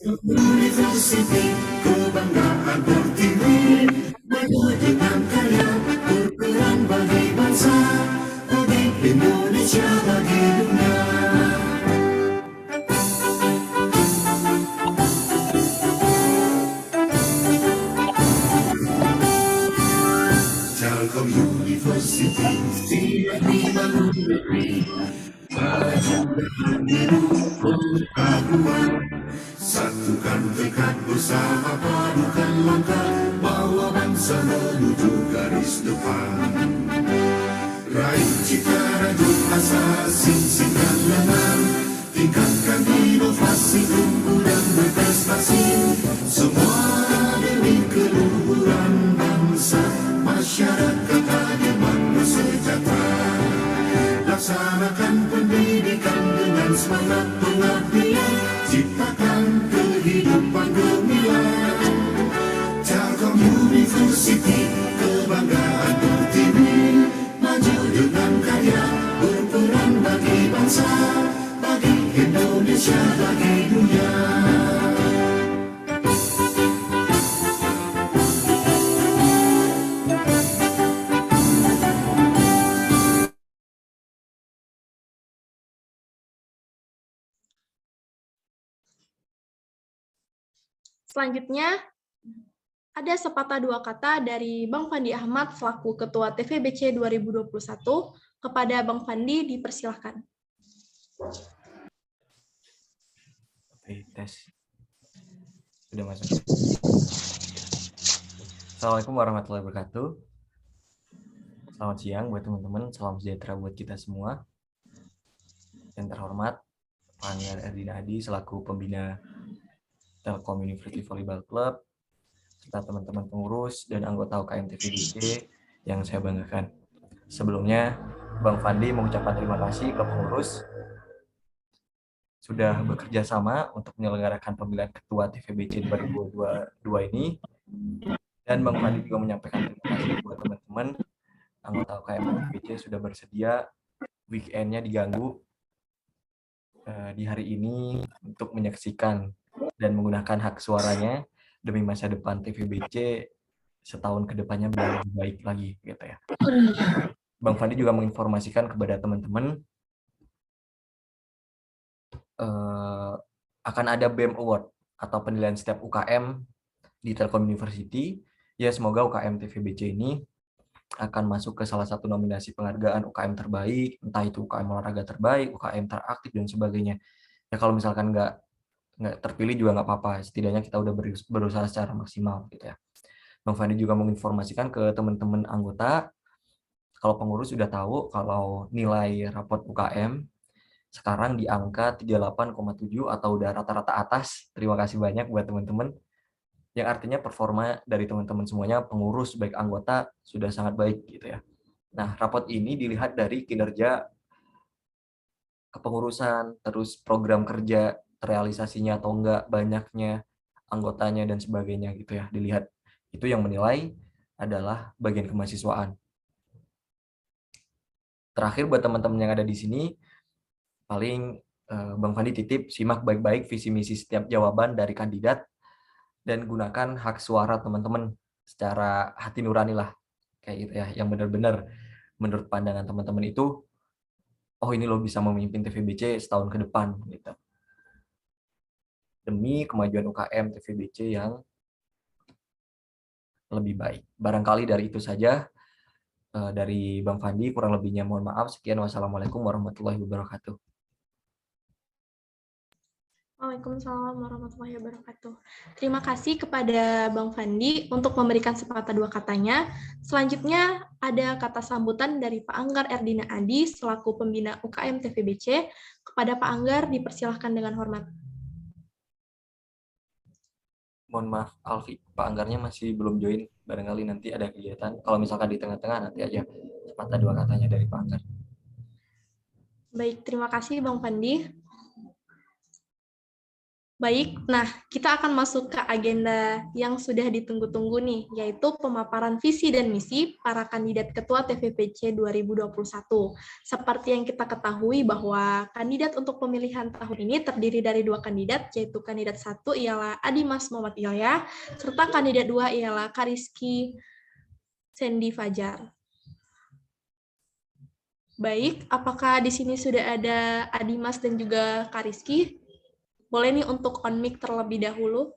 University, kebanggaan Pertiwi, maju dengan karya, berperan bagi bangsa, bagi Indonesia, bagi dunia. Telkom University, tidak dibangun negeri, maju dengan biru pengetahuan. Satukan tekad bersama, padukan langkah, bawa bangsa menuju garis depan. Raih cita rajut asa, sing-singkan lengan, tingkatkan inovasi, tumbuh dan berprestasi. Semua demi keluhuran bangsa, masyarakat adil makmur sejahtera. Laksanakan pendidikan dengan semangat pengabdian, ciptakan kehidupan gemilang. Telkom University, kebanggaan Pertiwi, maju dengan karya, berperan bagi bangsa, bagi Indonesia, bagi dunia. Selanjutnya, ada sepatah dua kata dari Bang Fandi Ahmad selaku Ketua TVBC 2021 kepada Bang Fandi, dipersilahkan. Oke, tes. Sudah masuk. Assalamualaikum warahmatullahi wabarakatuh. Selamat siang buat teman-teman, salam sejahtera buat kita semua. Yang terhormat, Pak Anggar Erdina Adi selaku pembina Telkom University Volleyball Club, serta teman-teman pengurus dan anggota UKM TVBC yang saya banggakan. Sebelumnya, Bang Fandi mengucapkan terima kasih ke pengurus sudah bekerja sama untuk menyelenggarakan pemilihan Ketua TVBC 2022 ini. Dan Bang Fandi juga menyampaikan terima kasih buat teman-teman anggota UKM TVBC sudah bersedia weekend-nya diganggu di hari ini untuk menyaksikan dan menggunakan hak suaranya demi masa depan TVBC setahun ke depannya biar lebih baik lagi gitu ya. Bang Fandi juga menginformasikan kepada teman-teman akan ada BEM Award atau penilaian setiap UKM di Telkom University. Ya, semoga UKM TVBC ini akan masuk ke salah satu nominasi penghargaan UKM terbaik, entah itu UKM olahraga terbaik, UKM teraktif dan sebagainya. Ya kalau misalkan nggak terpilih juga nggak apa-apa, setidaknya kita udah berusaha secara maksimal gitu ya. Bang Fandi juga menginformasikan ke teman-teman anggota, kalau pengurus sudah tahu kalau nilai raport UKM sekarang di angka 38,7 atau udah rata-rata atas. Terima kasih banyak buat teman-teman. Yang artinya performa dari teman-teman semuanya, pengurus baik anggota sudah sangat baik gitu ya. Nah, raport ini dilihat dari kinerja kepengurusan, terus program kerja terrealisasinya atau enggak, banyaknya anggotanya dan sebagainya gitu ya. Dilihat itu yang menilai adalah bagian kemahasiswaan. Terakhir buat teman-teman yang ada di sini, paling Bang Fandi titip simak baik-baik visi misi setiap jawaban dari kandidat dan gunakan hak suara teman-teman secara hati nurani lah kayak gitu ya, yang benar-benar menurut pandangan teman-teman itu oh ini lo bisa memimpin TVBC setahun ke depan gitu, demi kemajuan UKM TVBC yang lebih baik. Barangkali dari itu saja dari Bang Fandi, kurang lebihnya mohon maaf. Sekian, wassalamualaikum warahmatullahi wabarakatuh. Waalaikumsalam warahmatullahi wabarakatuh. Terima kasih kepada Bang Fandi untuk memberikan sepatah dua katanya. Selanjutnya ada kata sambutan dari Pak Anggar Erdina Adi selaku pembina UKM TVBC. Kepada Pak Anggar dipersilahkan dengan hormat. Mohon maaf Alfi, Pak Anggarnya masih belum join, barangkali nanti ada kegiatan. Kalau misalkan di tengah-tengah nanti aja sepatah dua katanya dari Pak Anggar. Baik, terima kasih Bang Fandi. Baik, nah kita akan masuk ke agenda yang sudah ditunggu-tunggu nih, yaitu pemaparan visi dan misi para kandidat ketua TVPC 2021. Seperti yang kita ketahui bahwa kandidat untuk pemilihan tahun ini terdiri dari 2 kandidat, yaitu kandidat 1 ialah Adimas Muhammad Ilya, serta kandidat 2 ialah Kariski Sandy Fajar. Baik, apakah di sini sudah ada Adimas dan juga Kariski? Boleh nih untuk on mic terlebih dahulu.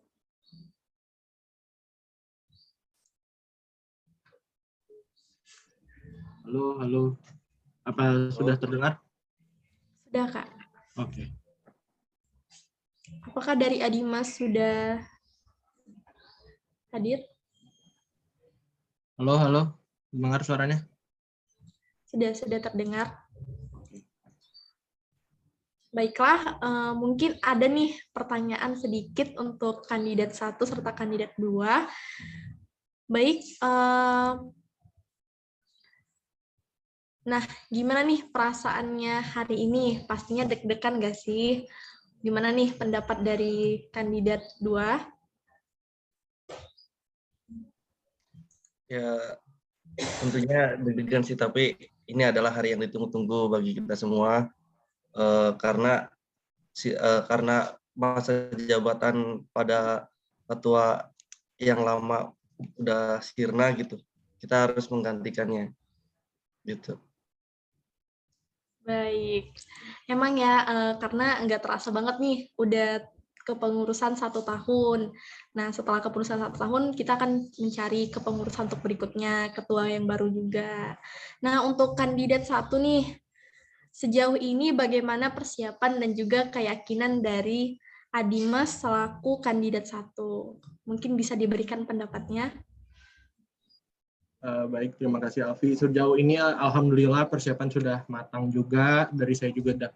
Halo, halo. Apa sudah terdengar? Sudah, Kak. Oke. Apakah dari Adimas sudah hadir? Halo, halo. Dengar suaranya? Sudah terdengar. Baiklah, mungkin ada nih pertanyaan sedikit untuk kandidat 1 serta kandidat 2. Baik, nah gimana nih perasaannya hari ini? Pastinya deg-degan nggak sih? Gimana nih pendapat dari kandidat 2? Ya, tentunya deg-degan sih, tapi ini adalah hari yang ditunggu-tunggu bagi kita semua, karena masa jabatan pada ketua yang lama udah sirna gitu, kita harus menggantikannya, gitu. Baik, emang ya karena nggak terasa banget nih udah kepengurusan 1 tahun. Nah setelah kepengurusan 1 tahun kita akan mencari kepengurusan untuk berikutnya, ketua yang baru juga. Nah untuk kandidat 1 nih, sejauh ini bagaimana persiapan dan juga keyakinan dari Adimas selaku kandidat 1? Mungkin bisa diberikan pendapatnya. Baik, terima kasih Alfi. Sejauh ini alhamdulillah persiapan sudah matang juga. Dari saya juga sudah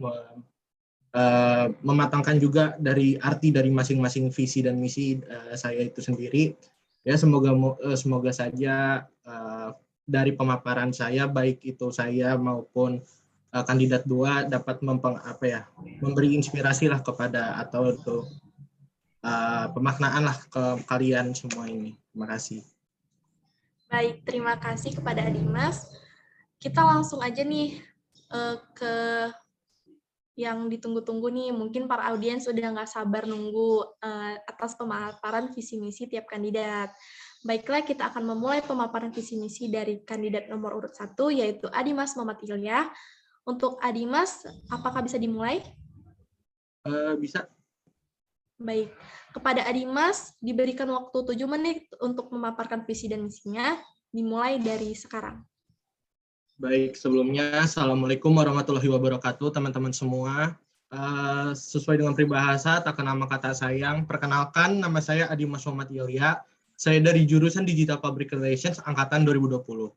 mematangkan juga dari arti dari masing-masing visi dan misi saya itu sendiri. Ya semoga saja dari pemaparan saya, baik itu saya maupun kandidat 2 dapat memberi inspirasi lah kepada atau untuk pemaknaan lah ke kalian semua ini. Terima kasih. Baik, terima kasih kepada Adimas. Kita langsung aja nih ke yang ditunggu-tunggu nih. Mungkin para audiens sudah nggak sabar nunggu atas pemaparan visi misi tiap kandidat. Baiklah, kita akan memulai pemaparan visi misi dari kandidat nomor urut 1, yaitu Adimas Muhammad Ilya. Untuk Adimas, apakah bisa dimulai? Bisa. Baik, kepada Adimas diberikan waktu 7 menit untuk memaparkan visi dan misinya, dimulai dari sekarang. Baik, sebelumnya Assalamualaikum warahmatullahi wabarakatuh teman-teman semua. Sesuai dengan peribahasa, tak kenal maka tak sayang. Perkenalkan, nama saya Adimas Muhammad Ilya. Saya dari jurusan Digital Public Relations angkatan 2020.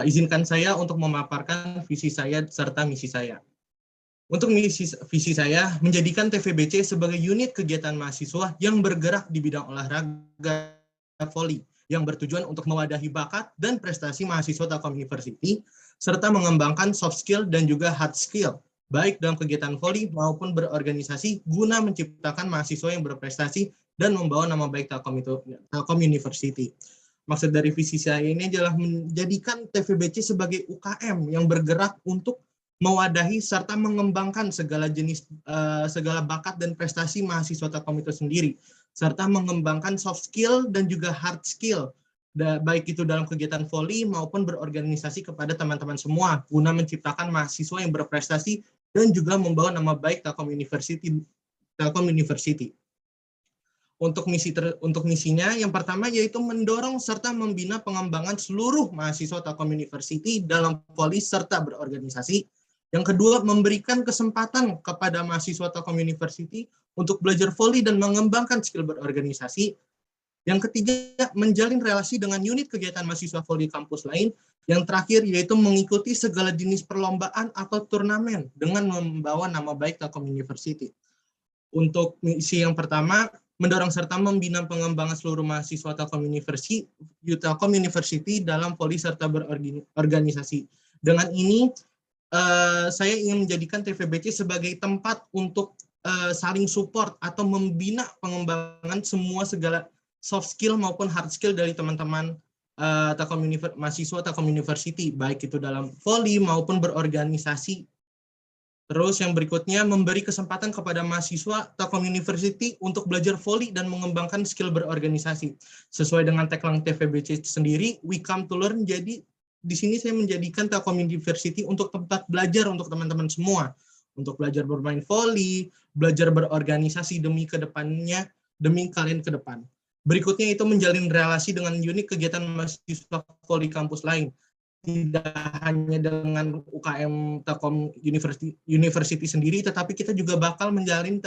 Izinkan saya untuk memaparkan visi saya serta misi saya. Untuk visi saya, menjadikan TVBC sebagai unit kegiatan mahasiswa yang bergerak di bidang olahraga voli, yang bertujuan untuk mewadahi bakat dan prestasi mahasiswa Telkom University, serta mengembangkan soft skill dan juga hard skill, baik dalam kegiatan voli maupun berorganisasi, guna menciptakan mahasiswa yang berprestasi dan membawa nama baik Telkom University. Maksud dari visi saya ini adalah menjadikan TVBC sebagai UKM yang bergerak untuk mewadahi serta mengembangkan segala bakat dan prestasi mahasiswa Telkom itu sendiri, serta mengembangkan soft skill dan juga hard skill, baik itu dalam kegiatan voli maupun berorganisasi kepada teman-teman semua, guna menciptakan mahasiswa yang berprestasi dan juga membawa nama baik Telkom University. Untuk misinya, yang pertama yaitu mendorong serta membina pengembangan seluruh mahasiswa Telkom University dalam voli serta berorganisasi. Yang kedua, memberikan kesempatan kepada mahasiswa Telkom University untuk belajar voli dan mengembangkan skill berorganisasi. Yang ketiga, menjalin relasi dengan unit kegiatan mahasiswa voli kampus lain. Yang terakhir, yaitu mengikuti segala jenis perlombaan atau turnamen dengan membawa nama baik Telkom University. Untuk misi yang pertama, mendorong serta membina pengembangan seluruh mahasiswa Telkom University dalam voli serta berorganisasi. Dengan ini, saya ingin menjadikan TVBC sebagai tempat untuk saling support atau membina pengembangan semua segala soft skill maupun hard skill dari teman-teman mahasiswa Telkom University, baik itu dalam voli maupun berorganisasi. Terus yang berikutnya, memberi kesempatan kepada mahasiswa Telkom University untuk belajar voli dan mengembangkan skill berorganisasi. Sesuai dengan tagline TVBC sendiri, we come to learn, jadi di sini saya menjadikan Telkom University untuk tempat belajar untuk teman-teman semua. Untuk belajar bermain voli, belajar berorganisasi demi kedepannya, demi kalian ke depan. Berikutnya itu menjalin relasi dengan unit kegiatan mahasiswa voli kampus lain. Tidak hanya dengan UKM Telkom University sendiri, tetapi kita juga bakal menjalin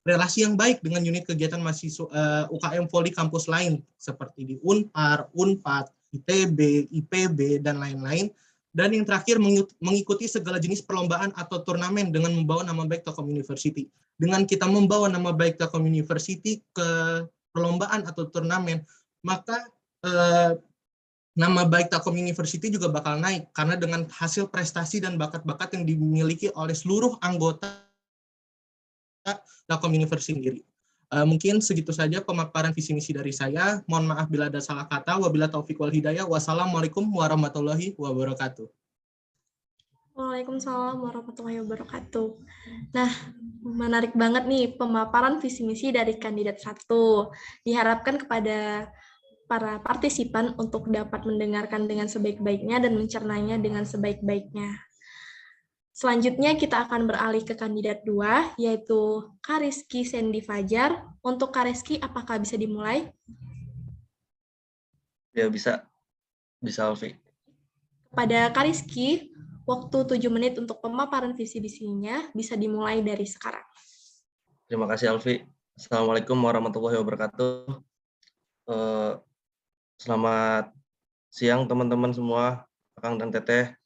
relasi yang baik dengan unit kegiatan mahasiswa UKM voli kampus lain, seperti di Unpar, Unpad, ITB, IPB, dan lain-lain. Dan yang terakhir, mengikuti segala jenis perlombaan atau turnamen dengan membawa nama baik Telkom University. Dengan kita membawa nama baik Telkom University ke perlombaan atau turnamen, maka nama baik Telkom University juga bakal naik, karena dengan hasil prestasi dan bakat-bakat yang dimiliki oleh seluruh anggota Telkom University sendiri. Mungkin segitu saja pemaparan visi misi dari saya. Mohon maaf bila ada salah kata. Wabillahi taufiq wal hidayah. Wassalamualaikum warahmatullahi wabarakatuh. Waalaikumsalam warahmatullahi wabarakatuh. Nah, menarik banget nih pemaparan visi misi dari kandidat 1. Diharapkan kepada para partisipan untuk dapat mendengarkan dengan sebaik-baiknya dan mencernanya dengan sebaik-baiknya. Selanjutnya kita akan beralih ke kandidat 2, yaitu Kariski Sandy Fajar. Untuk Kariski, apakah bisa dimulai? Ya, bisa Alfi. Kepada Kariski, waktu 7 menit untuk pemaparan visi misinya bisa dimulai dari sekarang. Terima kasih Alfi. Assalamualaikum warahmatullahi wabarakatuh. Selamat siang teman-teman semua, Akang dan Teteh.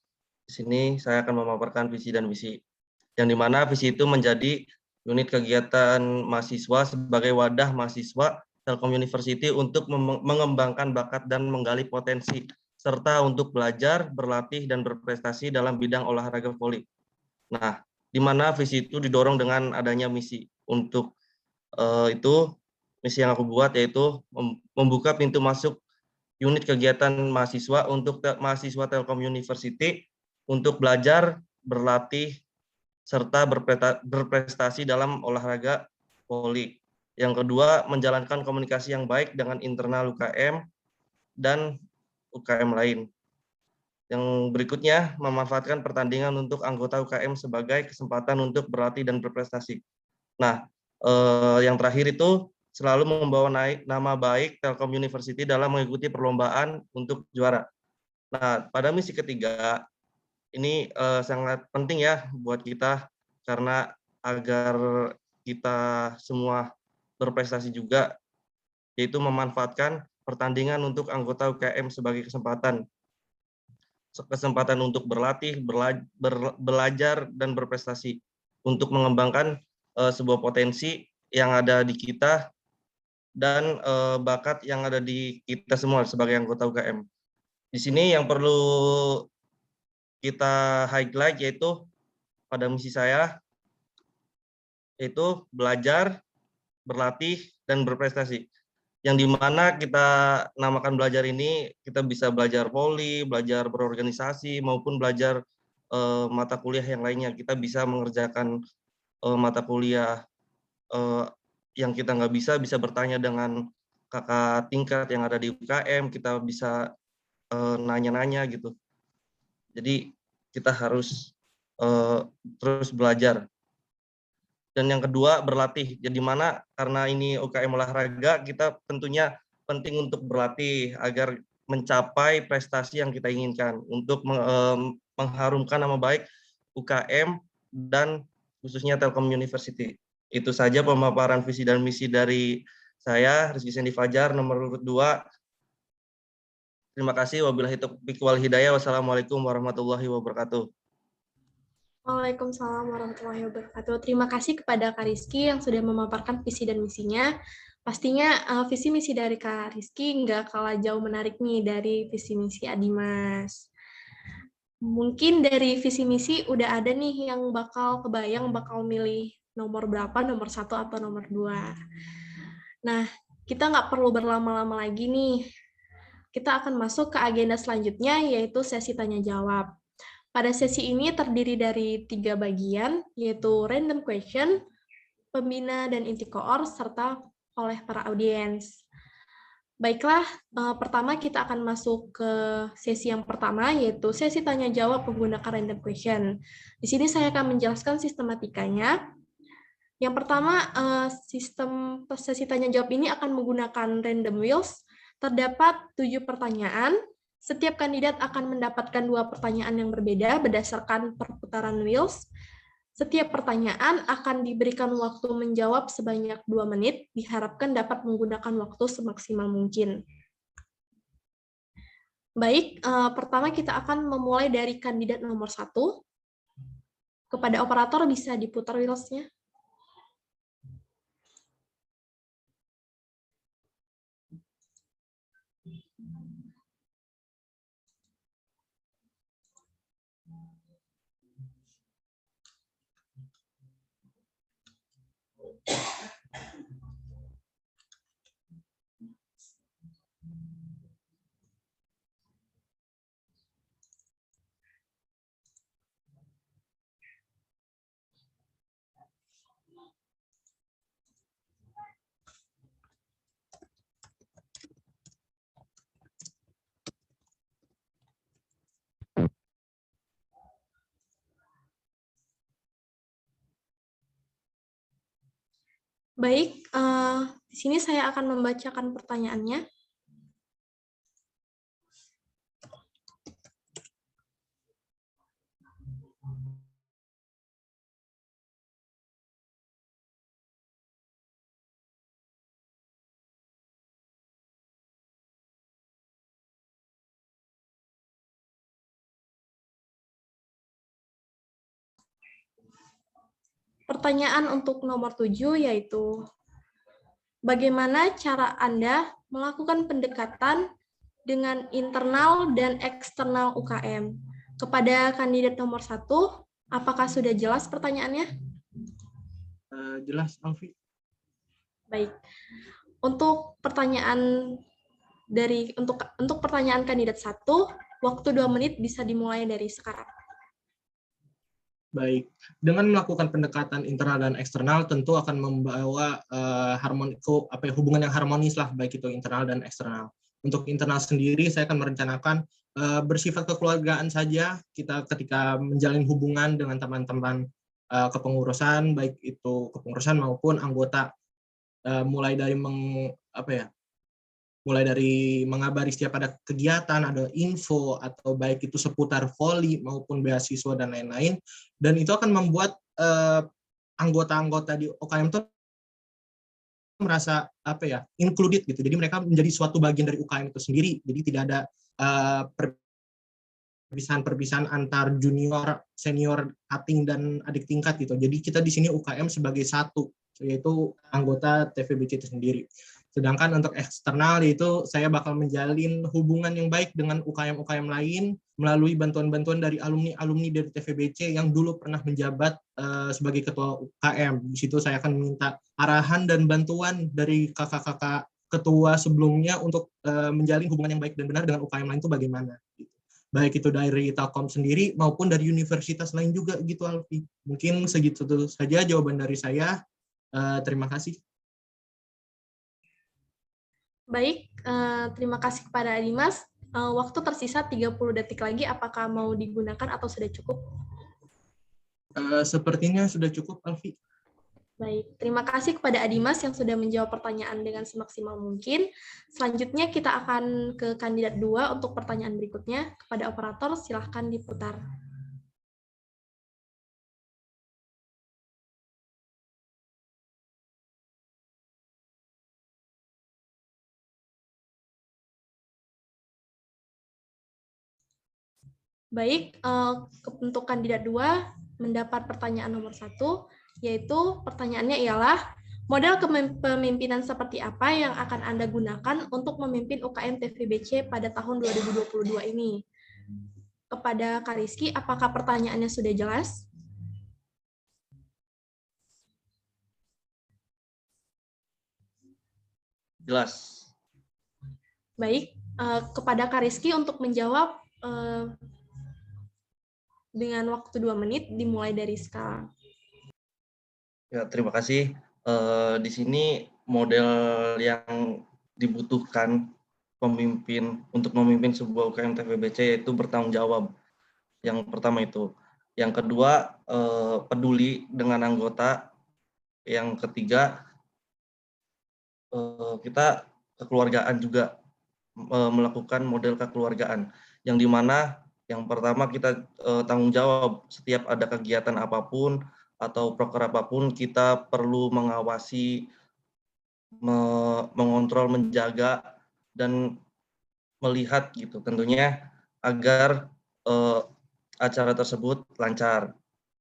Di sini saya akan memaparkan visi dan misi, yang dimana visi itu menjadi unit kegiatan mahasiswa sebagai wadah mahasiswa Telkom University untuk mengembangkan bakat dan menggali potensi, serta untuk belajar, berlatih, dan berprestasi dalam bidang olahraga voli. Nah, di mana visi itu didorong dengan adanya misi. Untuk itu, misi yang aku buat yaitu membuka pintu masuk unit kegiatan mahasiswa untuk mahasiswa Telkom University untuk belajar, berlatih, serta berprestasi dalam olahraga voli. Yang kedua, menjalankan komunikasi yang baik dengan internal UKM dan UKM lain. Yang berikutnya, memanfaatkan pertandingan untuk anggota UKM sebagai kesempatan untuk berlatih dan berprestasi. Nah, yang terakhir itu selalu membawa nama baik Telkom University dalam mengikuti perlombaan untuk juara. Nah, pada misi ketiga, ini sangat penting ya buat kita, karena agar kita semua berprestasi juga, yaitu memanfaatkan pertandingan untuk anggota UKM sebagai kesempatan untuk berlatih, belajar, dan berprestasi untuk mengembangkan sebuah potensi yang ada di kita dan bakat yang ada di kita semua sebagai anggota UKM. Di sini yang perlu kita highlight yaitu pada misi saya, yaitu belajar, berlatih, dan berprestasi. Yang dimana kita namakan belajar ini, kita bisa belajar voli, belajar berorganisasi, maupun belajar mata kuliah yang lainnya. Kita bisa mengerjakan mata kuliah yang kita nggak bisa bertanya dengan kakak tingkat yang ada di UKM, kita bisa nanya-nanya gitu. Jadi kita harus terus belajar. Dan yang kedua, berlatih. Jadi mana karena ini UKM olahraga, kita tentunya penting untuk berlatih agar mencapai prestasi yang kita inginkan untuk mengharumkan nama baik UKM dan khususnya Telkom University. Itu saja pemaparan visi dan misi dari saya, Rizky Sandy Fajar, nomor urut 2. Terima kasih. Wabillahi taufiq wal hidayah. Wassalamualaikum warahmatullahi wabarakatuh. Waalaikumsalam warahmatullahi wabarakatuh. Terima kasih kepada Kak Rizky yang sudah memaparkan visi dan misinya. Pastinya visi misi dari Kak Rizky nggak kalah jauh menarik nih dari visi misi Adimas. Mungkin dari visi misi udah ada nih yang bakal kebayang bakal milih nomor berapa, nomor 1 atau nomor 2. Nah, kita nggak perlu berlama-lama lagi nih. Kita akan masuk ke agenda selanjutnya, yaitu sesi tanya-jawab. Pada sesi ini terdiri dari 3 bagian, yaitu random question, pembina dan inti koor, serta oleh para audiens. Baiklah, pertama kita akan masuk ke sesi yang pertama, yaitu sesi tanya-jawab menggunakan random question. Di sini saya akan menjelaskan sistematikanya. Yang pertama, sistem sesi tanya-jawab ini akan menggunakan random wheels. Terdapat 7 pertanyaan. Setiap kandidat akan mendapatkan 2 pertanyaan yang berbeda berdasarkan perputaran wheels. Setiap pertanyaan akan diberikan waktu menjawab sebanyak 2 menit, diharapkan dapat menggunakan waktu semaksimal mungkin. Baik, pertama kita akan memulai dari kandidat nomor 1. Kepada operator bisa diputar wheels-nya. Baik, di sini saya akan membacakan pertanyaannya. Pertanyaan untuk nomor 7 yaitu, bagaimana cara Anda melakukan pendekatan dengan internal dan eksternal UKM? Kepada kandidat nomor 1, apakah sudah jelas pertanyaannya? Jelas, Alfi. Baik. Untuk pertanyaan untuk pertanyaan kandidat 1, waktu 2 menit bisa dimulai dari sekarang. Baik, dengan melakukan pendekatan internal dan eksternal tentu akan membawa hubungan yang harmonis lah, baik itu internal dan eksternal. Untuk internal sendiri, saya akan merencanakan bersifat kekeluargaan saja kita ketika menjalin hubungan dengan teman-teman kepengurusan, baik itu kepengurusan maupun anggota, mulai dari mengabari setiap ada kegiatan, ada info, atau baik itu seputar voli maupun beasiswa dan lain-lain. Dan itu akan membuat anggota-anggota di UKM itu merasa included gitu. Jadi mereka menjadi suatu bagian dari UKM itu sendiri. Jadi tidak ada perpisahan antar junior, senior, cutting dan adik tingkat gitu. Jadi kita di sini UKM sebagai satu, yaitu anggota TVBC itu sendiri. Sedangkan untuk eksternal itu saya bakal menjalin hubungan yang baik dengan UKM-UKM lain melalui bantuan-bantuan dari alumni-alumni dari TVBC yang dulu pernah menjabat sebagai ketua UKM. Di situ saya akan meminta arahan dan bantuan dari kakak-kakak ketua sebelumnya untuk menjalin hubungan yang baik dan benar dengan UKM lain itu bagaimana. Baik itu dari Telkom sendiri maupun dari universitas lain juga gitu, Alfi. Mungkin segitu saja jawaban dari saya. Terima kasih. Baik, terima kasih kepada Dimas. Waktu tersisa 30 detik lagi, apakah mau digunakan atau sudah cukup? Sepertinya sudah cukup, Alfi. Baik, terima kasih kepada Adimas yang sudah menjawab pertanyaan dengan semaksimal mungkin. Selanjutnya kita akan ke kandidat 2 untuk pertanyaan berikutnya. Kepada operator, silahkan diputar. Baik, untuk kandidat 2 mendapat pertanyaan nomor 1, yaitu pertanyaannya ialah, model kepemimpinan seperti apa yang akan Anda gunakan untuk memimpin UKM TVBC pada tahun 2022 ini? Kepada Kak Rizky, apakah pertanyaannya sudah jelas? Jelas. Baik, kepada Kak Rizky untuk menjawab dengan waktu 2 menit dimulai dari sekarang. Ya, terima kasih. Di sini model yang dibutuhkan pemimpin untuk memimpin sebuah UKM TVBC yaitu bertanggung jawab. Yang pertama itu. Yang kedua, peduli dengan anggota. Yang ketiga, kita kekeluargaan juga, melakukan model kekeluargaan. Yang dimana yang pertama kita tanggung jawab setiap ada kegiatan apapun atau proker apapun, kita perlu mengawasi, mengontrol, menjaga, dan melihat gitu tentunya agar acara tersebut lancar.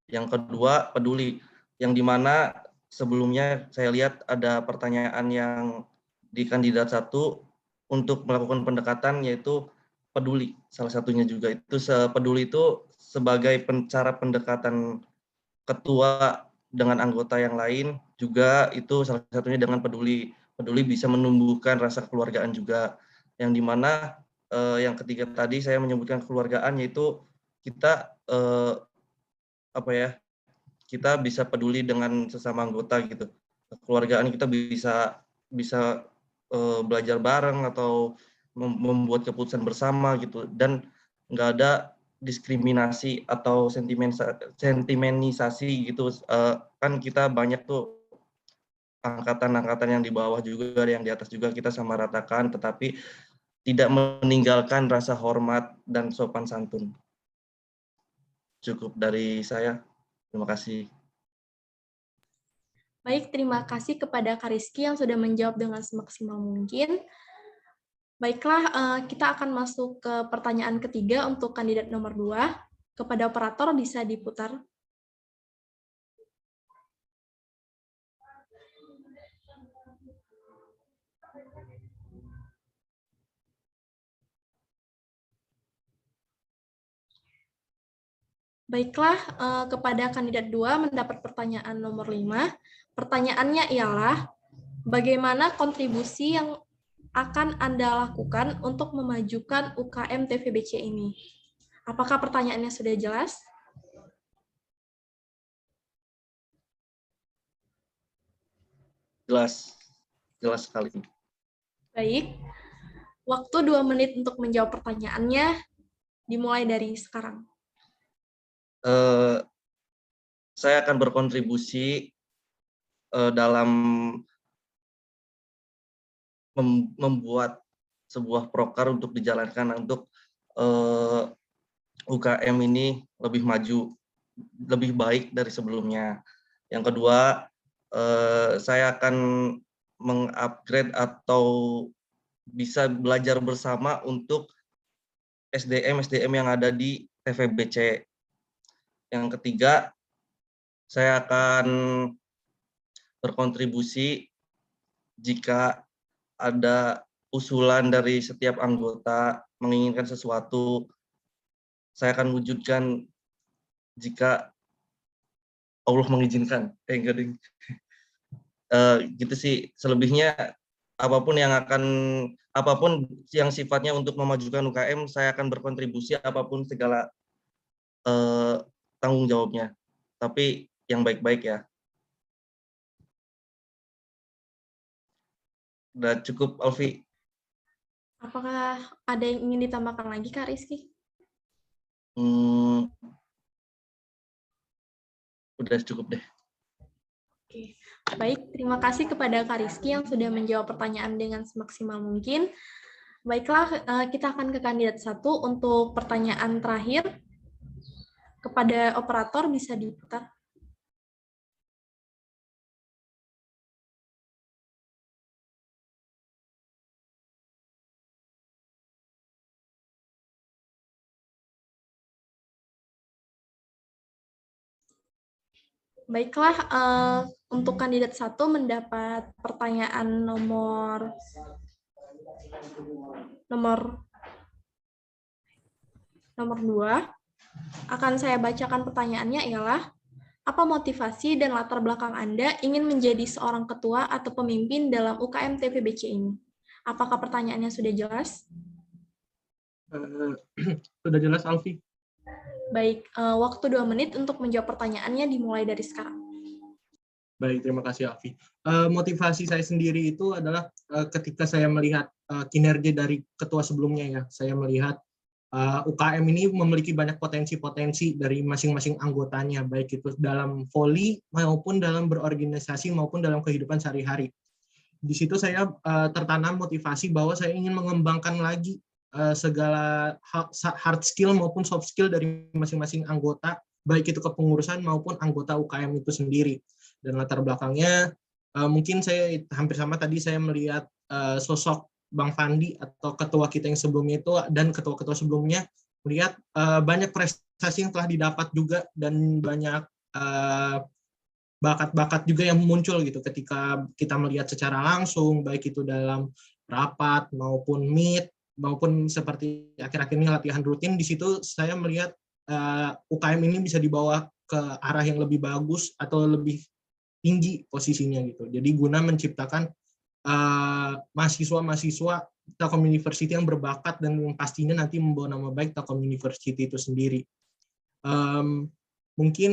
Yang kedua, peduli, yang dimana sebelumnya saya lihat ada pertanyaan yang di kandidat 1 untuk melakukan pendekatan, yaitu peduli. Salah satunya juga itu peduli itu sebagai cara pendekatan ketua dengan anggota yang lain, juga itu salah satunya dengan peduli. Peduli bisa menumbuhkan rasa kekeluargaan juga, yang dimana yang ketiga tadi saya menyebutkan kekeluargaan, yaitu kita kita bisa peduli dengan sesama anggota gitu. Kekeluargaan kita bisa belajar bareng atau membuat keputusan bersama gitu, dan nggak ada diskriminasi atau sentimenisasi gitu. Kan kita banyak tuh angkatan-angkatan yang di bawah juga, yang di atas juga, kita sama ratakan, tetapi tidak meninggalkan rasa hormat dan sopan santun. Cukup dari saya. Terima kasih. Baik, terima kasih kepada Kak Rizky yang sudah menjawab dengan semaksimal mungkin. Baiklah, kita akan masuk ke pertanyaan ketiga untuk kandidat nomor 2. Kepada operator bisa diputar. Baiklah, kepada kandidat 2 mendapat pertanyaan nomor 5. Pertanyaannya ialah, bagaimana kontribusi yang akan Anda lakukan untuk memajukan UKM TVBC ini? Apakah pertanyaannya sudah jelas? Jelas sekali. Baik, waktu 2 menit untuk menjawab pertanyaannya dimulai dari sekarang. Saya akan berkontribusi dalam membuat sebuah proker untuk dijalankan untuk UKM ini lebih maju, lebih baik dari sebelumnya. Yang kedua, saya akan mengupgrade atau bisa belajar bersama untuk SDM yang ada di TVBC. Yang ketiga, saya akan berkontribusi jika ada usulan dari setiap anggota menginginkan sesuatu, saya akan wujudkan jika Allah mengizinkan. Gitu sih. Selebihnya apapun yang sifatnya untuk memajukan UKM, saya akan berkontribusi apapun segala tanggung jawabnya. Tapi yang baik-baik ya. Udah cukup, Alfi. Apakah ada yang ingin ditambahkan lagi, Kak Rizky? Udah cukup deh. Oke. Baik, terima kasih kepada Kak Rizky yang sudah menjawab pertanyaan dengan semaksimal mungkin. Baiklah, kita akan ke kandidat 1 untuk pertanyaan terakhir. Kepada operator bisa diputar. Baiklah, untuk kandidat 1 mendapat pertanyaan nomor 2. Akan saya bacakan pertanyaannya ialah, Apa motivasi dan latar belakang Anda ingin menjadi seorang ketua atau pemimpin dalam UKM TVBC ini? Apakah pertanyaannya sudah jelas? Sudah jelas, Alfi? Baik, waktu 2 menit untuk menjawab pertanyaannya dimulai dari sekarang. Baik, terima kasih, Alfi. Motivasi saya sendiri itu adalah ketika saya melihat kinerja dari ketua sebelumnya ya, saya melihat UKM ini memiliki banyak potensi-potensi dari masing-masing anggotanya, baik itu dalam voli maupun dalam berorganisasi maupun dalam kehidupan sehari-hari. Di situ saya tertanam motivasi bahwa saya ingin mengembangkan lagi segala hard skill maupun soft skill dari masing-masing anggota, baik itu kepengurusan maupun anggota UKM itu sendiri. Dan latar belakangnya mungkin saya hampir sama tadi, saya melihat sosok Bang Fandi atau ketua kita yang sebelumnya itu dan ketua-ketua sebelumnya, melihat banyak prestasi yang telah didapat juga dan banyak bakat-bakat juga yang muncul gitu ketika kita melihat secara langsung, baik itu dalam rapat maupun meet maupun seperti akhir-akhir ini latihan rutin. Di situ saya melihat UKM ini bisa dibawa ke arah yang lebih bagus atau lebih tinggi posisinya gitu. Jadi guna menciptakan mahasiswa-mahasiswa Telkom University yang berbakat dan yang pastinya nanti membawa nama baik Telkom University itu sendiri. Mungkin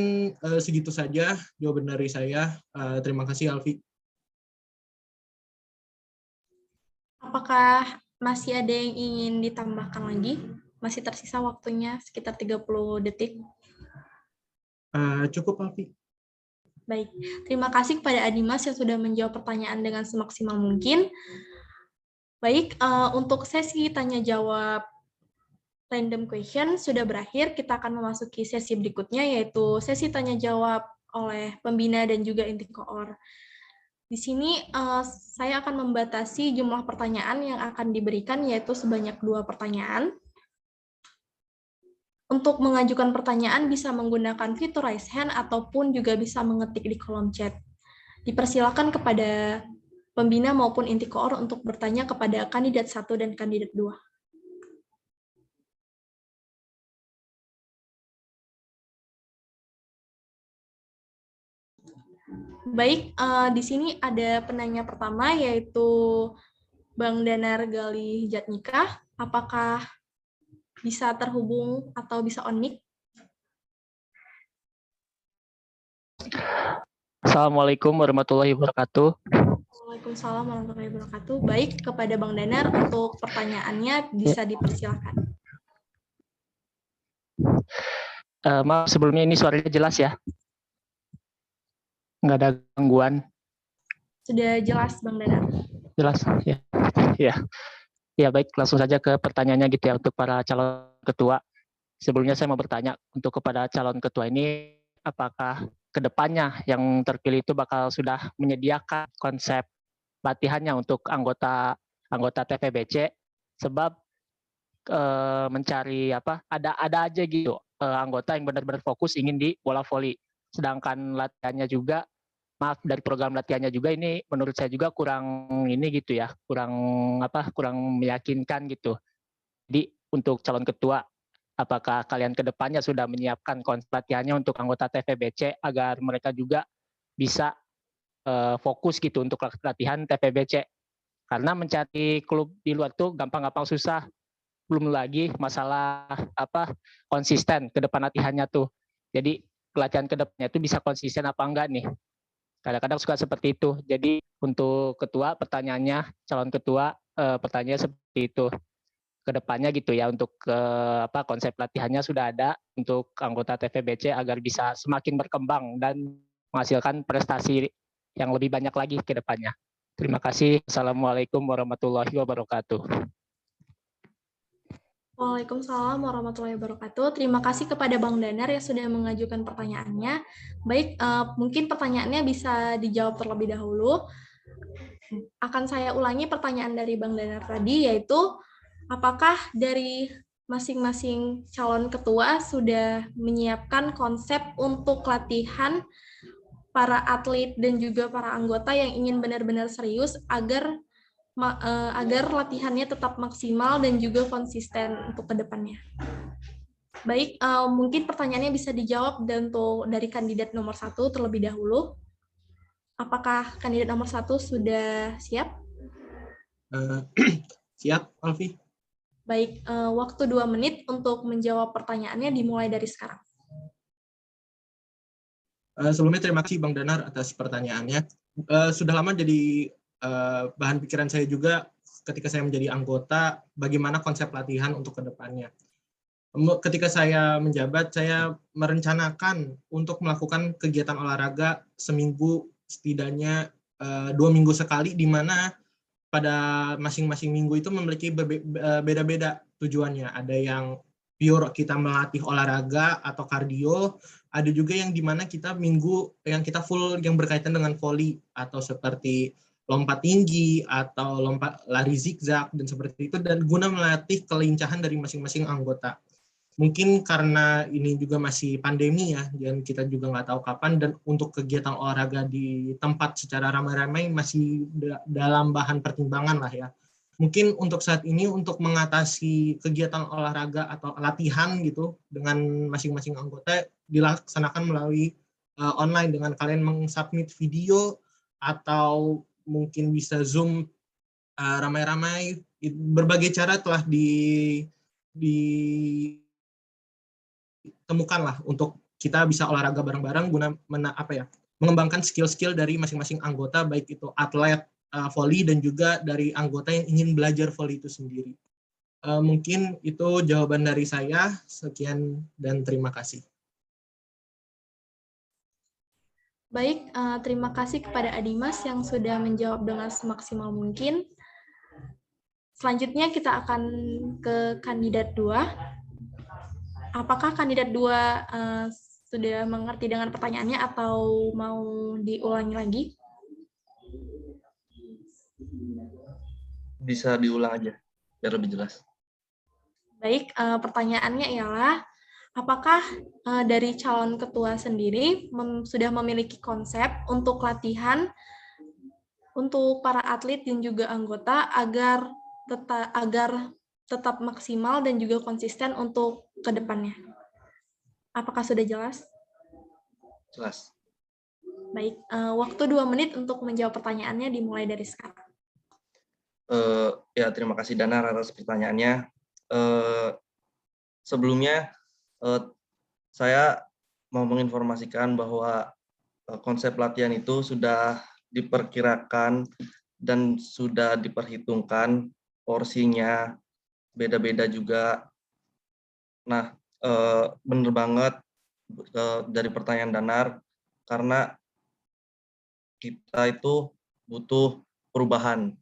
segitu saja jawaban dari saya. Terima kasih, Alfi. Apakah masih ada yang ingin ditambahkan lagi? Masih tersisa waktunya sekitar 30 detik. Cukup, Alfi. Baik, terima kasih kepada Adimas yang sudah menjawab pertanyaan dengan semaksimal mungkin. Baik, untuk sesi tanya-jawab random question sudah berakhir. Kita akan memasuki sesi berikutnya, yaitu sesi tanya-jawab oleh pembina dan juga inti koor. Di sini saya akan membatasi jumlah pertanyaan yang akan diberikan, yaitu sebanyak 2 pertanyaan. Untuk mengajukan pertanyaan bisa menggunakan fitur raise hand ataupun juga bisa mengetik di kolom chat. Dipersilakan kepada pembina maupun inti koor untuk bertanya kepada kandidat 1 dan kandidat 2. Baik, di sini ada penanya pertama yaitu Bang Danar Galih Jatnika. Apakah bisa terhubung atau bisa on mic? Assalamualaikum warahmatullahi wabarakatuh. Waalaikumsalam warahmatullahi wabarakatuh. Baik, kepada Bang Danar untuk pertanyaannya bisa dipersilakan. Maaf sebelumnya, ini suaranya jelas ya? Nggak ada gangguan? Sudah jelas, Bang Danar. Jelas, ya. Ya, baik, langsung saja ke pertanyaannya gitu ya untuk para calon ketua. Sebelumnya saya mau bertanya untuk kepada calon ketua ini, apakah kedepannya yang terpilih itu bakal sudah menyediakan konsep latihannya untuk anggota TVBC, sebab mencari ada aja gitu anggota yang benar-benar fokus ingin di bola voli, sedangkan latihannya juga dari program latihannya juga ini menurut saya juga kurang gitu ya, kurang meyakinkan gitu. Jadi untuk calon ketua, apakah kalian kedepannya sudah menyiapkan konsep latihannya untuk anggota TVBC agar mereka juga bisa fokus gitu untuk latihan TVBC? Karena mencari klub di luar tuh gampang-gampang susah, belum lagi masalah konsisten ke depan latihannya tuh. Jadi latihan ke depannya itu bisa konsisten apa enggak nih? Kadang-kadang suka seperti itu. Jadi untuk ketua pertanyaannya, calon ketua pertanyaannya seperti itu. Kedepannya gitu ya, untuk konsep latihannya sudah ada untuk anggota TVBC agar bisa semakin berkembang dan menghasilkan prestasi yang lebih banyak lagi ke depannya. Terima kasih. Assalamualaikum warahmatullahi wabarakatuh. Waalaikumsalam warahmatullahi wabarakatuh. Terima kasih kepada Bang Danar yang sudah mengajukan pertanyaannya. Baik, mungkin pertanyaannya bisa dijawab terlebih dahulu. Akan saya ulangi pertanyaan dari Bang Danar tadi, yaitu apakah dari masing-masing calon ketua sudah menyiapkan konsep untuk latihan para atlet dan juga para anggota yang ingin benar-benar serius agar latihannya tetap maksimal dan juga konsisten untuk ke depannya. Baik, mungkin pertanyaannya bisa dijawab dari kandidat nomor 1 terlebih dahulu. Apakah kandidat nomor 1 sudah siap? Eh, siap, Alfi? Baik, waktu 2 menit untuk menjawab pertanyaannya dimulai dari sekarang. Sebelumnya terima kasih Bang Danar atas pertanyaannya. Sudah lama jadi bahan pikiran saya juga ketika saya menjadi anggota, bagaimana konsep latihan untuk kedepannya. Ketika saya menjabat, saya merencanakan untuk melakukan kegiatan olahraga seminggu, setidaknya 2 minggu sekali, di mana pada masing-masing minggu itu memiliki beda-beda tujuannya. Ada yang pure kita melatih olahraga atau kardio, ada juga yang dimana kita minggu yang kita full yang berkaitan dengan volley atau seperti lompat tinggi atau lompat lari zigzag dan seperti itu, dan guna melatih kelincahan dari masing-masing anggota. Mungkin karena ini juga masih pandemi ya, dan kita juga nggak tahu kapan, dan untuk kegiatan olahraga di tempat secara ramai-ramai masih dalam bahan pertimbangan lah ya. Mungkin untuk saat ini untuk mengatasi kegiatan olahraga atau latihan gitu dengan masing-masing anggota dilaksanakan melalui online dengan kalian mengsubmit video atau mungkin bisa Zoom ramai-ramai. Berbagai cara telah ditemukanlah untuk kita bisa olahraga bareng-bareng guna mengembangkan skill-skill dari masing-masing anggota, baik itu atlet volley dan juga dari anggota yang ingin belajar volley itu sendiri. Mungkin itu jawaban dari saya. Sekian dan terima kasih. Baik, terima kasih kepada Adimas yang sudah menjawab dengan semaksimal mungkin. Selanjutnya kita akan ke kandidat 2. Apakah kandidat 2 sudah mengerti dengan pertanyaannya atau mau diulangi lagi? Bisa diulang aja, biar lebih jelas. Baik, pertanyaannya ialah, apakah dari calon ketua sendiri sudah memiliki konsep untuk latihan untuk para atlet dan juga anggota agar tetap maksimal dan juga konsisten untuk ke depannya? Apakah sudah jelas? Jelas. Baik, waktu 2 menit untuk menjawab pertanyaannya dimulai dari sekarang. Ya, terima kasih Danar atas pertanyaannya. Sebelumnya, saya mau menginformasikan bahwa konsep latihan itu sudah diperkirakan dan sudah diperhitungkan porsinya, beda-beda juga. Nah, benar banget dari pertanyaan Danar, karena kita itu butuh perubahan.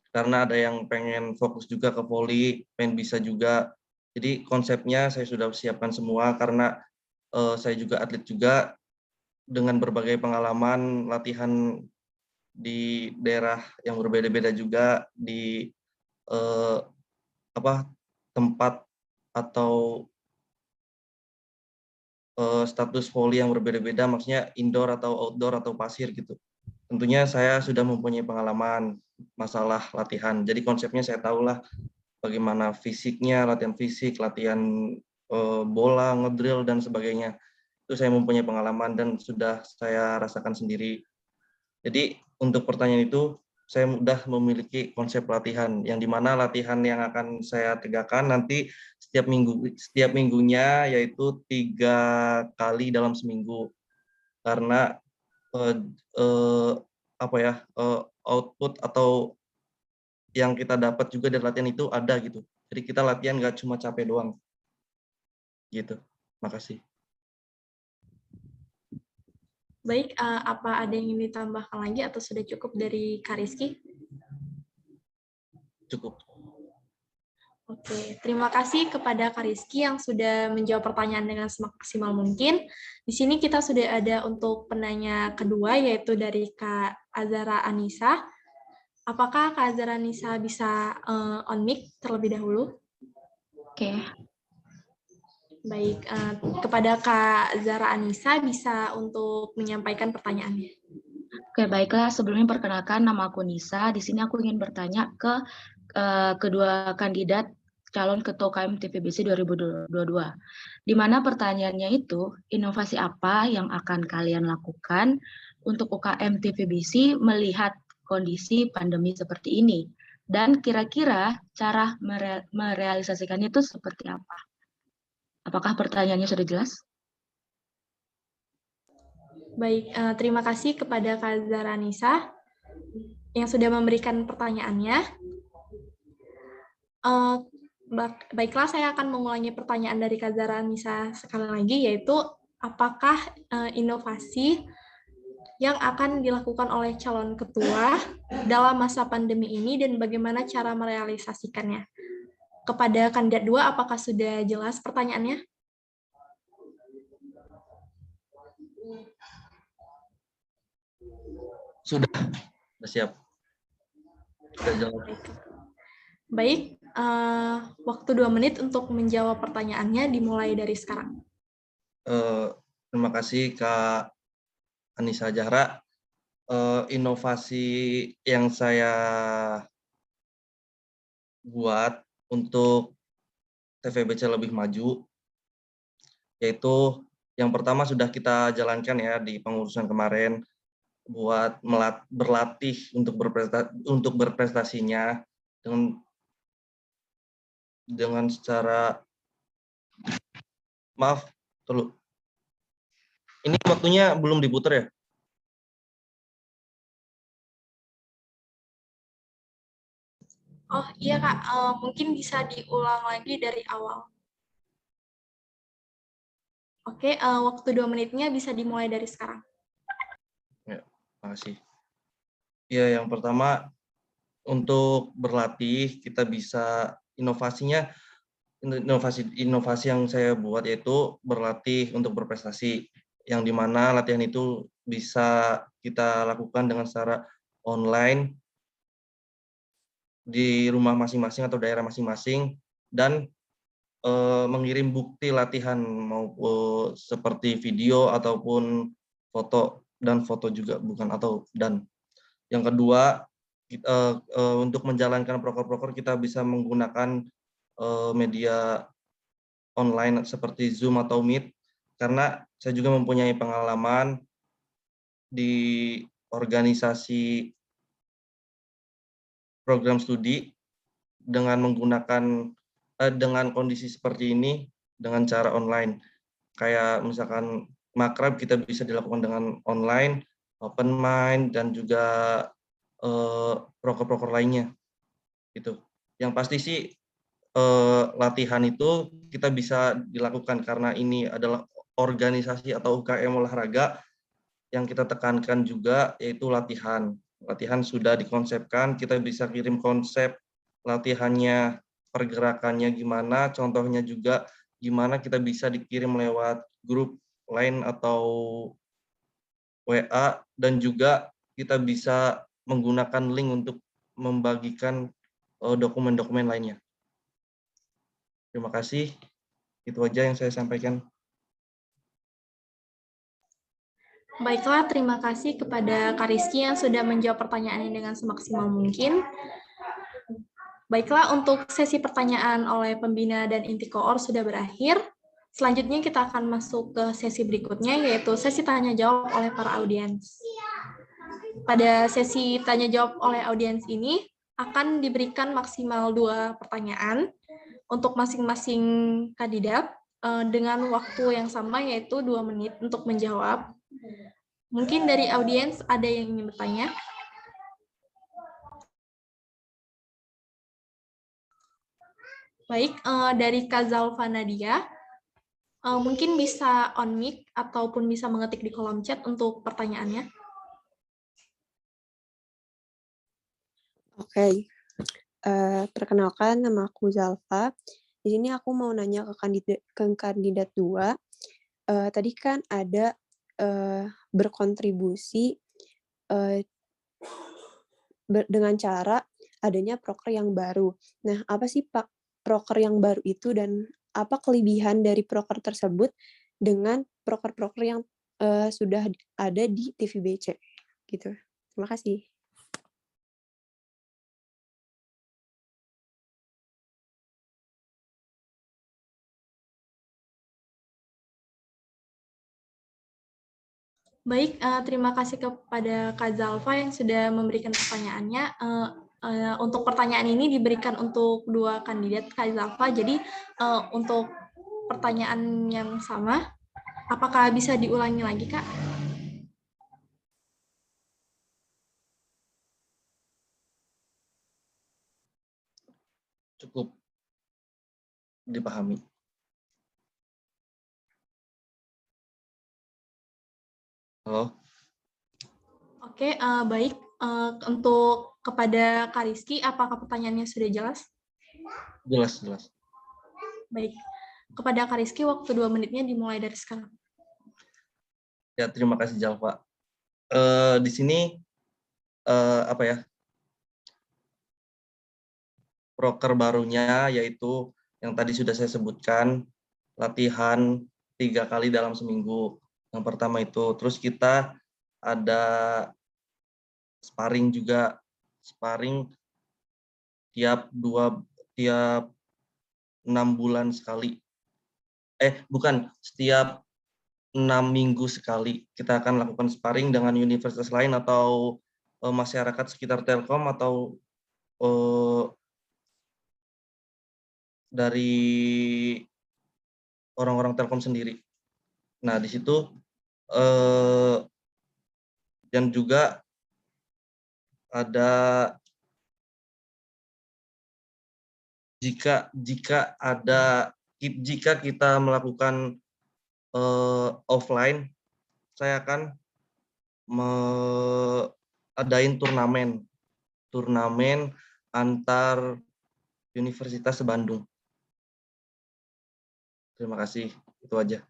Karena ada yang pengen fokus juga ke volley, pengen bisa juga. Jadi konsepnya saya sudah siapkan semua, karena saya juga atlet juga, dengan berbagai pengalaman latihan di daerah yang berbeda-beda juga, di tempat atau status volley yang berbeda-beda, maksudnya indoor atau outdoor atau pasir gitu. Tentunya saya sudah mempunyai pengalaman masalah latihan. Jadi konsepnya saya tahulah bagaimana fisiknya, latihan fisik, latihan bola, ngedrill dan sebagainya. Itu saya mempunyai pengalaman dan sudah saya rasakan sendiri. Jadi untuk pertanyaan itu, saya sudah memiliki konsep latihan, yang dimana latihan yang akan saya tegakkan nanti setiap minggunya, yaitu 3 kali dalam seminggu. Karena output atau yang kita dapat juga dari latihan itu ada gitu. Jadi kita latihan nggak cuma capek doang. Gitu. Makasih. Baik, apa ada yang ingin ditambahkan lagi atau sudah cukup dari Kak Rizky? Cukup. Oke, terima kasih kepada Kak Rizky yang sudah menjawab pertanyaan dengan semaksimal mungkin. Di sini kita sudah ada untuk penanya kedua, yaitu dari Kak Azara Anissa. Apakah Kak Azara Anissa bisa on mic terlebih dahulu? Oke. Baik, kepada Kak Zara Anissa bisa untuk menyampaikan pertanyaannya. Oke, baiklah. Sebelumnya perkenalkan, nama aku Nisa. Di sini aku ingin bertanya ke kedua kandidat calon ketua UKM TVBC 2022. Di mana pertanyaannya itu, inovasi apa yang akan kalian lakukan untuk UKM TVBC melihat kondisi pandemi seperti ini? Dan kira-kira cara merealisasikannya itu seperti apa? Apakah pertanyaannya sudah jelas? Baik, terima kasih kepada Kak Zaranisa yang sudah memberikan pertanyaannya. Baiklah, saya akan mengulangi pertanyaan dari Kak Zaranisa sekali lagi, yaitu apakah inovasi yang akan dilakukan oleh calon ketua dalam masa pandemi ini dan bagaimana cara merealisasikannya? Kepada kandidat 2, apakah sudah jelas pertanyaannya? Sudah siap. Sudah jelas. Baik, waktu 2 menit untuk menjawab pertanyaannya dimulai dari sekarang. Terima kasih Kak Anissa Zahra. Inovasi yang saya buat untuk TVBC lebih maju, yaitu yang pertama sudah kita jalankan ya di pengurusan kemarin, buat berlatih untuk berprestasinya dengan secara maaf dulu. Ini waktunya belum diputar ya? Oh iya Kak, mungkin bisa diulang lagi dari awal. Oke, waktu 2 menitnya bisa dimulai dari sekarang. Ya, makasih. Ya, yang pertama untuk berlatih kita bisa inovasi yang saya buat yaitu berlatih untuk berprestasi, yang dimana latihan itu bisa kita lakukan dengan secara online di rumah masing-masing atau daerah masing-masing, dan mengirim bukti latihan maupun seperti video ataupun foto, dan foto juga bukan atau dan. Yang kedua, untuk menjalankan proker-proker kita bisa menggunakan media online seperti Zoom atau Meet, karena saya juga mempunyai pengalaman di organisasi program studi dengan menggunakan dengan kondisi seperti ini dengan cara online. Kayak misalkan makrab kita bisa dilakukan dengan online, open mind, dan juga proker-proker lainnya. Gitu. Yang pasti sih latihan itu kita bisa dilakukan karena ini adalah organisasi atau UKM olahraga. Yang kita tekankan juga yaitu latihan. Latihan sudah dikonsepkan, kita bisa kirim konsep latihannya, pergerakannya gimana, contohnya juga gimana kita bisa dikirim lewat grup lain atau WA, dan juga kita bisa menggunakan link untuk membagikan dokumen-dokumen lainnya. Terima kasih. Itu aja yang saya sampaikan. Baiklah, terima kasih kepada Kak Rizky yang sudah menjawab pertanyaannya dengan semaksimal mungkin. Baiklah, untuk sesi pertanyaan oleh pembina dan inti koor sudah berakhir. Selanjutnya kita akan masuk ke sesi berikutnya, yaitu sesi tanya-jawab oleh para audiens. Pada sesi tanya-jawab oleh audiens ini, akan diberikan maksimal 2 pertanyaan untuk masing-masing kandidat dengan waktu yang sama, yaitu 2 menit untuk menjawab. Mungkin dari audiens ada yang ingin bertanya? Baik, dari Kak Zalfa Nadia, mungkin bisa on mic ataupun bisa mengetik di kolom chat untuk pertanyaannya. Oke, perkenalkan nama aku Zalfa. Di sini aku mau nanya ke kandidat 2. Tadi kan ada berkontribusi dengan cara adanya proker yang baru. Nah, apa sih Pak proker yang baru itu dan apa kelebihan dari proker tersebut dengan proker-proker yang sudah ada di TVBC? Gitu. Terima kasih. Baik, terima kasih kepada Kak Zalfa yang sudah memberikan pertanyaannya. Untuk pertanyaan ini diberikan untuk dua kandidat Kak Zalfa, jadi untuk pertanyaan yang sama, apakah bisa diulangi lagi, Kak? Cukup dipahami. Halo, Oke, baik. Untuk kepada Kak Rizky, apakah pertanyaannya sudah jelas? jelas. Baik. Kepada Kak Rizky, waktu 2 menitnya dimulai dari sekarang. Ya, terima kasih Jalfa. Di sini apa ya? Proker barunya yaitu yang tadi sudah saya sebutkan, latihan 3 kali dalam seminggu. Yang pertama itu, terus kita ada sparring juga, sparring tiap 6 bulan sekali. Bukan, setiap 6 minggu sekali kita akan lakukan sparring dengan universitas lain atau masyarakat sekitar Telkom atau dari orang-orang Telkom sendiri. Nah, di situ dan juga ada jika kita melakukan offline, saya akan adain turnamen antar Universitas Bandung. Terima kasih, itu aja.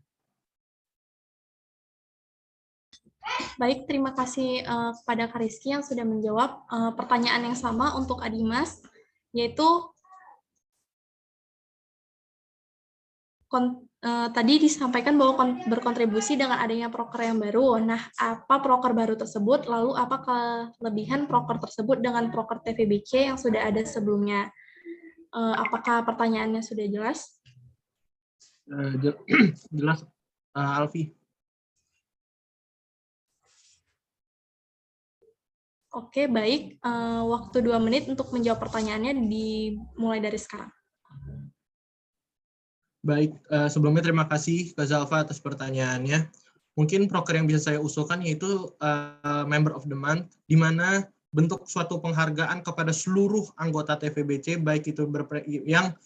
Baik, terima kasih kepada Kak Rizky yang sudah menjawab pertanyaan yang sama untuk Adimas, yaitu tadi disampaikan bahwa berkontribusi dengan adanya proker yang baru. Nah, apa proker baru tersebut? Lalu apa kelebihan proker tersebut dengan proker TVBC yang sudah ada sebelumnya? Apakah pertanyaannya sudah jelas? Jelas, Alfi. Oke, baik. Waktu 2 menit untuk menjawab pertanyaannya dimulai dari sekarang. Baik, sebelumnya terima kasih Kak Zalfa atas pertanyaannya. Mungkin proker yang bisa saya usulkan yaitu Member of the Month, di mana bentuk suatu penghargaan kepada seluruh anggota TVBC, baik itu yang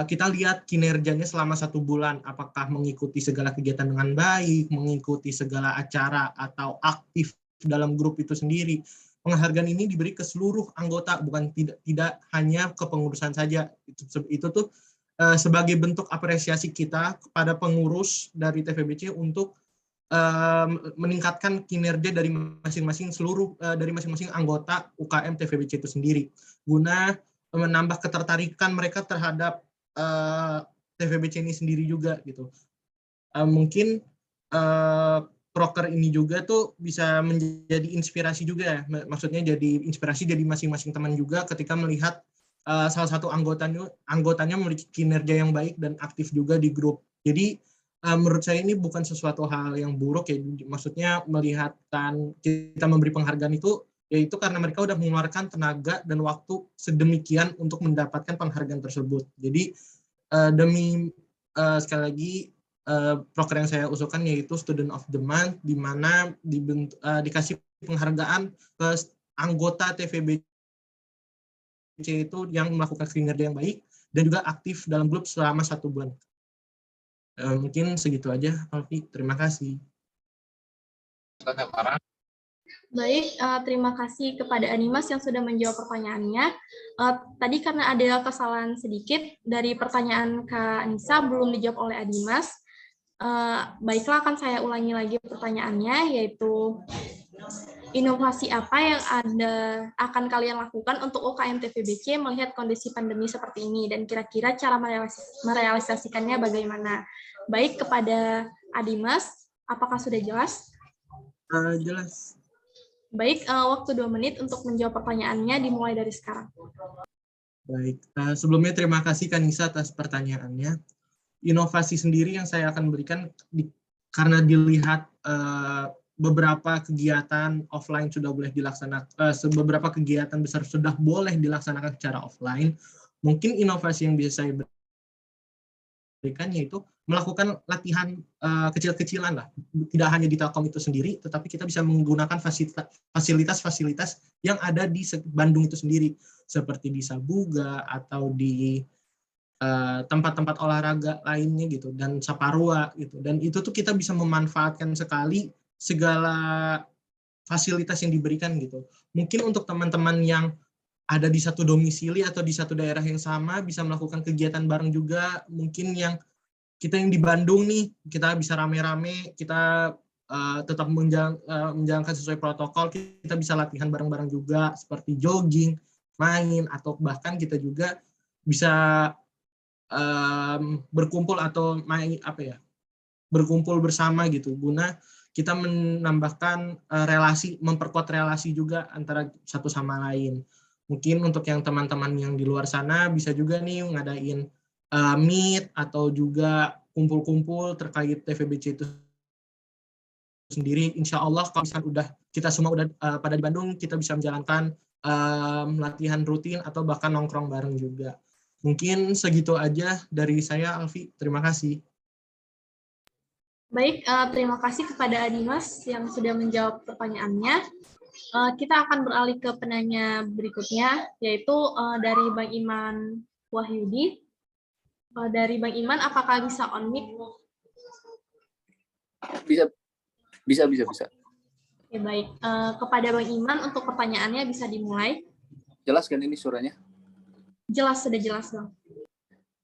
kita lihat kinerjanya selama 1 bulan, apakah mengikuti segala kegiatan dengan baik, mengikuti segala acara, atau aktif dalam grup itu sendiri. Penghargaan ini diberi ke seluruh anggota, bukan tidak hanya kepengurusan saja. Itu tuh sebagai bentuk apresiasi kita kepada pengurus dari TVBC untuk meningkatkan kinerja dari masing-masing anggota UKM TVBC itu sendiri, guna menambah ketertarikan mereka terhadap TVBC ini sendiri juga gitu. Mungkin proker ini juga tuh bisa menjadi inspirasi juga, maksudnya jadi inspirasi jadi masing-masing teman juga ketika melihat salah satu anggotanya memiliki kinerja yang baik dan aktif juga di grup. Jadi menurut saya ini bukan sesuatu hal yang buruk ya, maksudnya melihatkan kita memberi penghargaan itu yaitu karena mereka udah mengeluarkan tenaga dan waktu sedemikian untuk mendapatkan penghargaan tersebut. Jadi sekali lagi proker yang saya usulkan yaitu Student of the Month, di mana dikasih penghargaan ke anggota TVBC itu yang melakukan kinerja yang baik dan juga aktif dalam grup selama 1 bulan. Mungkin segitu aja, Alfi. Terima kasih. Baik, terima kasih kepada Animas yang sudah menjawab pertanyaannya. Tadi karena ada kesalahan sedikit dari pertanyaan Kak Anissa belum dijawab oleh Adimas. Baiklah, akan saya ulangi lagi pertanyaannya, yaitu inovasi apa yang akan kalian lakukan untuk UKM TVBC melihat kondisi pandemi seperti ini, dan kira-kira cara merealisasikannya bagaimana? Baik, kepada Adimas, apakah sudah jelas? Jelas. Baik, waktu 2 menit untuk menjawab pertanyaannya dimulai dari sekarang. Baik, sebelumnya terima kasih Kanisa atas pertanyaannya. Inovasi sendiri yang saya akan berikan karena dilihat beberapa kegiatan offline sudah boleh dilaksanakan, beberapa kegiatan besar sudah boleh dilaksanakan secara offline. Mungkin inovasi yang bisa saya berikan yaitu melakukan latihan kecil-kecilan lah. Tidak hanya di Telkom itu sendiri, tetapi kita bisa menggunakan fasilitas-fasilitas yang ada di Bandung itu sendiri, seperti di Sabuga atau di tempat-tempat olahraga lainnya gitu, dan Saparua gitu. Dan itu tuh kita bisa memanfaatkan sekali segala fasilitas yang diberikan gitu. Mungkin untuk teman-teman yang ada di satu domisili atau di satu daerah yang sama bisa melakukan kegiatan bareng juga. Mungkin yang kita yang di Bandung nih, kita bisa rame-rame, kita tetap menjalankan sesuai protokol, kita bisa latihan bareng-bareng juga seperti jogging, main, atau bahkan kita juga bisa berkumpul atau main berkumpul bersama gitu, guna kita menambahkan relasi, memperkuat relasi juga antara satu sama lain. Mungkin untuk yang teman-teman yang di luar sana bisa juga nih ngadain meet atau juga kumpul-kumpul terkait TVBC itu sendiri. Insya Allah kalau misalkan kita semua udah pada di Bandung, kita bisa menjalankan latihan rutin atau bahkan nongkrong bareng juga. Mungkin segitu aja dari saya, Alfi. Terima kasih. Baik, terima kasih kepada Adimas yang sudah menjawab pertanyaannya. Kita akan beralih ke penanya berikutnya, yaitu dari Bang Iman Wahyudi. Dari Bang Iman, apakah bisa on mic? Bisa. Oke, baik. Kepada Bang Iman, untuk pertanyaannya bisa dimulai. Jelas kan ini suaranya? Jelas, sudah jelas, Bang.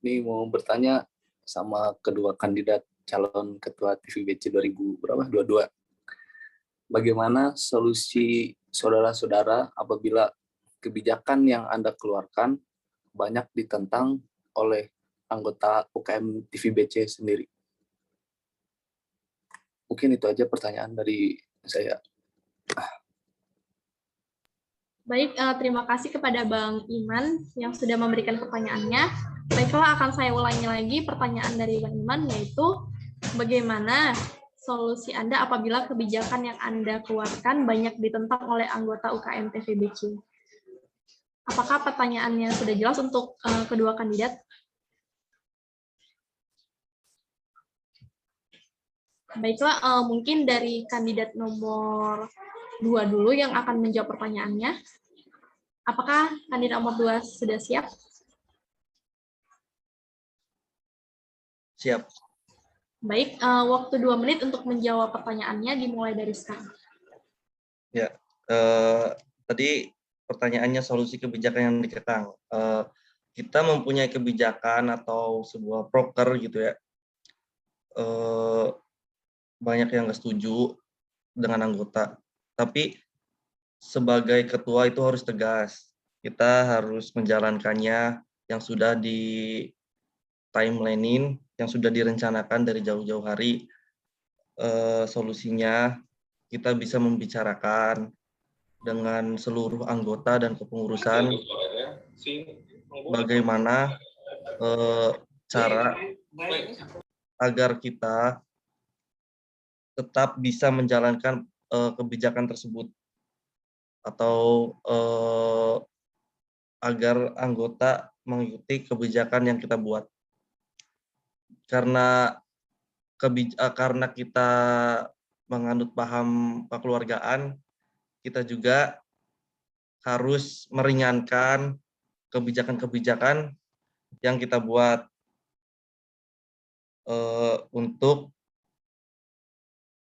Ini mau bertanya sama kedua kandidat calon ketua TVBC 2022. Bagaimana solusi saudara-saudara apabila kebijakan yang Anda keluarkan banyak ditentang oleh anggota UKM TVBC sendiri? Mungkin itu aja pertanyaan dari saya. Baik, terima kasih kepada Bang Iman yang sudah memberikan pertanyaannya. Baiklah, akan saya ulangi lagi pertanyaan dari Bang Iman, yaitu bagaimana solusi Anda apabila kebijakan yang Anda keluarkan banyak ditentang oleh anggota UKM TVBC? Apakah pertanyaannya sudah jelas untuk kedua kandidat? Baiklah, mungkin dari kandidat nomor 2 dulu yang akan menjawab pertanyaannya. Apakah kandidat nomor 2 sudah siap? Siap. Baik, waktu 2 menit untuk menjawab pertanyaannya dimulai dari sekarang. Ya, tadi pertanyaannya solusi kebijakan yang diketang. Kita mempunyai kebijakan atau sebuah proker gitu ya. Banyak yang nggak setuju dengan anggota. Tapi sebagai ketua itu harus tegas. Kita harus menjalankannya yang sudah di timeline-in, yang sudah direncanakan dari jauh-jauh hari. Solusinya kita bisa membicarakan dengan seluruh anggota dan kepengurusan bagaimana cara agar kita tetap bisa menjalankan kebijakan tersebut, atau agar anggota mengikuti kebijakan yang kita buat. Karena kita menganut paham kekeluargaan, kita juga harus meringankan kebijakan-kebijakan yang kita buat untuk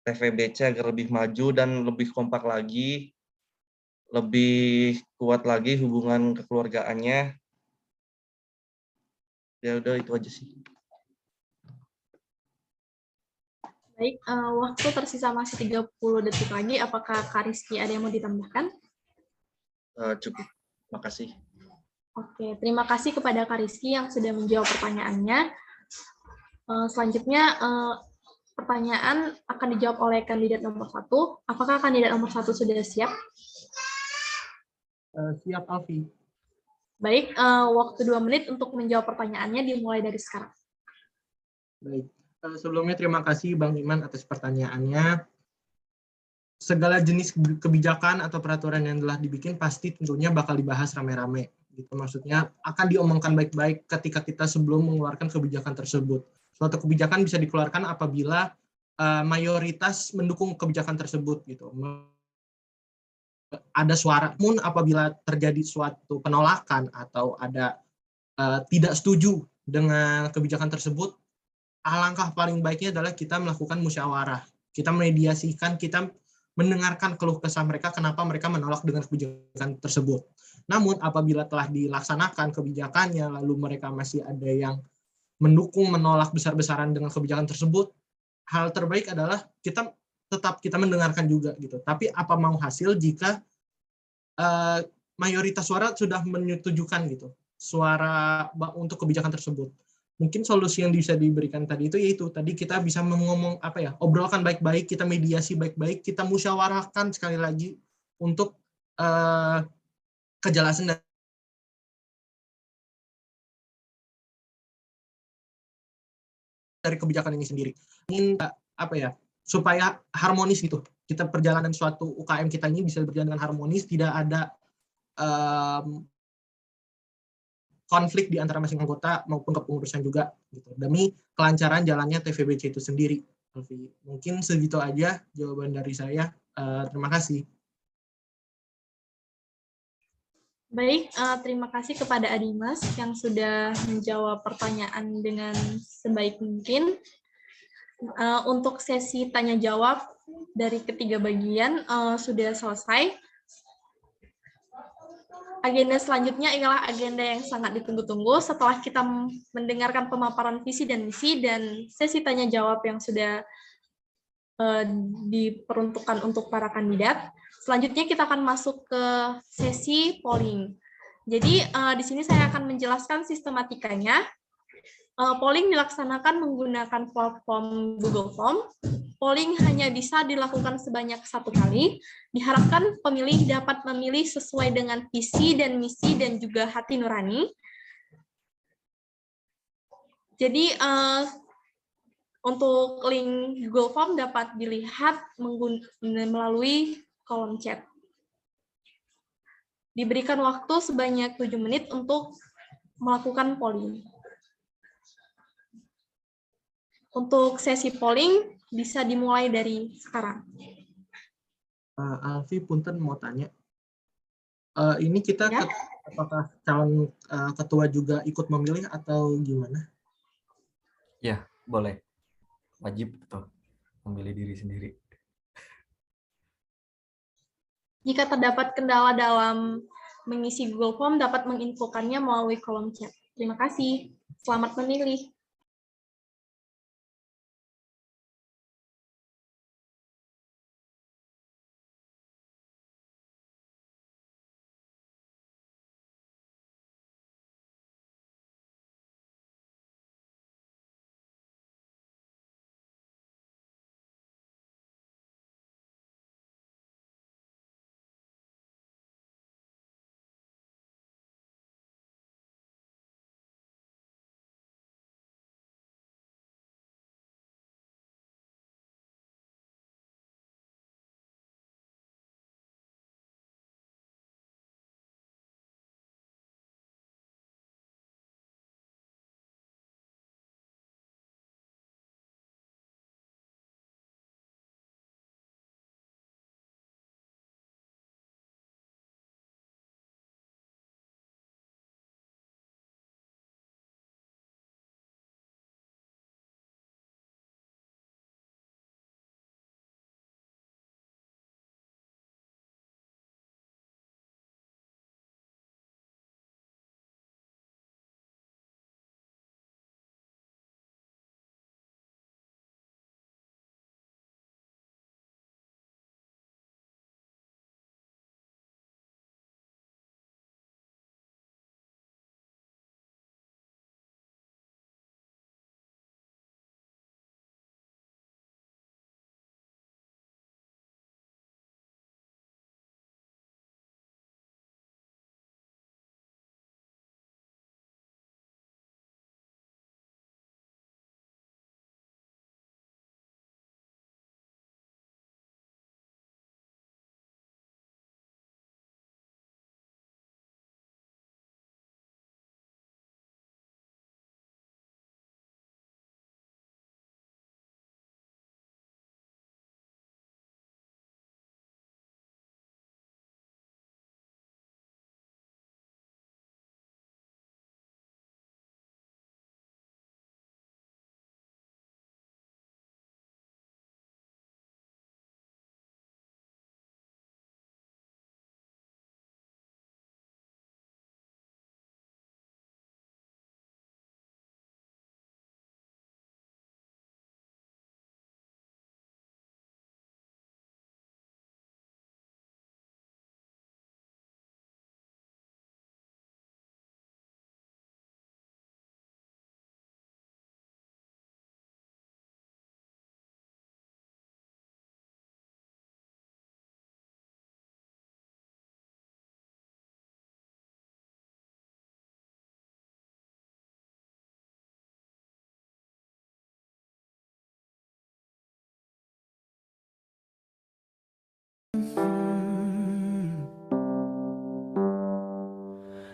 TVBC agar lebih maju dan lebih kompak lagi, lebih kuat lagi hubungan kekeluargaannya. Ya udah itu aja sih. Baik, waktu tersisa masih 30 detik lagi. Apakah Kak Rizky ada yang mau ditambahkan? Cukup, makasih. Oke, terima kasih kepada Kak Rizky yang sudah menjawab pertanyaannya. Selanjutnya, pertanyaan akan dijawab oleh kandidat nomor 1. Apakah kandidat nomor 1 sudah siap? Siap, Alfi. Baik, waktu 2 menit untuk menjawab pertanyaannya dimulai dari sekarang. Baik. Sebelumnya terima kasih Bang Iman atas pertanyaannya. segala jenis kebijakan atau peraturan yang telah dibikin pasti tentunya bakal dibahas rame-rame. Gitu. Maksudnya akan diomongkan baik-baik ketika kita sebelum mengeluarkan kebijakan tersebut. Suatu kebijakan bisa dikeluarkan apabila mayoritas mendukung kebijakan tersebut. Gitu. Ada suara, namun apabila terjadi suatu penolakan atau ada tidak setuju dengan kebijakan tersebut, alangkah paling baiknya adalah kita melakukan musyawarah. Kita mediasikan, kita mendengarkan keluh kesah mereka kenapa mereka menolak dengan kebijakan tersebut. Namun apabila telah dilaksanakan kebijakannya, lalu mereka masih ada yang mendukung, menolak besar-besaran dengan kebijakan tersebut, hal terbaik adalah kita mendengarkan juga gitu. Tapi apa mau hasil jika mayoritas suara sudah menyetujukan gitu suara untuk kebijakan tersebut. Mungkin solusi yang bisa diberikan tadi itu yaitu tadi kita bisa ngomong obrolkan baik-baik, kita mediasi baik-baik, kita musyawarahkan sekali lagi untuk kejelasan dari kebijakan ini sendiri. Ingin supaya harmonis gitu. Kita perjalanan suatu UKM kita ini bisa berjalan dengan harmonis, tidak ada konflik di antara masing anggota maupun kepengurusan juga gitu, demi kelancaran jalannya TVBC itu sendiri. Mungkin segitu aja jawaban dari saya. Terima kasih. Baik, terima kasih kepada Adimas yang sudah menjawab pertanyaan dengan sebaik mungkin. Untuk sesi tanya jawab dari ketiga bagian sudah selesai. Agenda selanjutnya ialah agenda yang sangat ditunggu-tunggu setelah kita mendengarkan pemaparan visi dan misi dan sesi tanya jawab yang sudah diperuntukkan untuk para kandidat. Selanjutnya kita akan masuk ke sesi polling. Jadi di sini saya akan menjelaskan sistematikanya. Polling dilaksanakan menggunakan platform Google Form. Polling hanya bisa dilakukan sebanyak 1 kali. Diharapkan pemilih dapat memilih sesuai dengan visi dan misi dan juga hati nurani. Jadi untuk link Google Form dapat dilihat melalui kolom chat. Diberikan waktu sebanyak 7 menit untuk melakukan polling. Untuk sesi polling bisa dimulai dari sekarang. Alfi, punten mau tanya. Ini kita Ya? Apakah calon ketua juga ikut memilih atau gimana? Ya, boleh. Wajib tuh memilih diri sendiri. Jika terdapat kendala dalam mengisi Google Form, dapat menginfokannya melalui kolom chat. Terima kasih. Selamat memilih.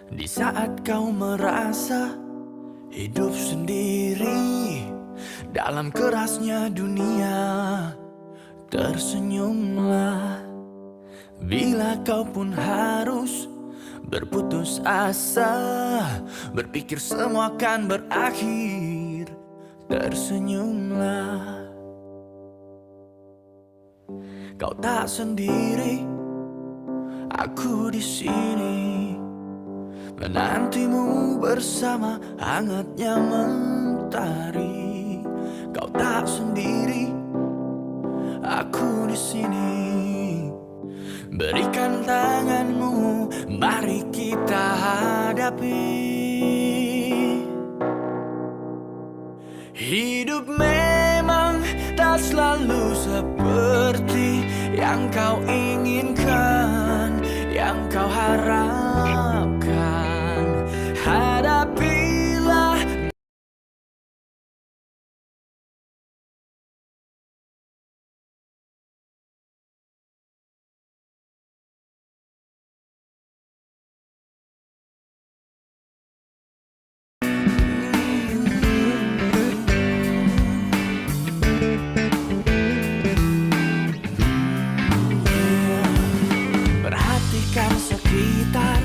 Di saat kau merasa hidup sendiri dalam kerasnya dunia, tersenyumlah. Bila kau pun harus berputus asa, berpikir semua akan berakhir, tersenyumlah. Kau tak sendiri, aku di sini menantimu bersama hangatnya mentari. Kau tak sendiri, aku di sini. Berikan tanganmu, mari kita hadapi. Hidup memang tak selalu seperti yang kau inginkan, yang kau harapkan. Hadapilah. Perhatikan sekitar,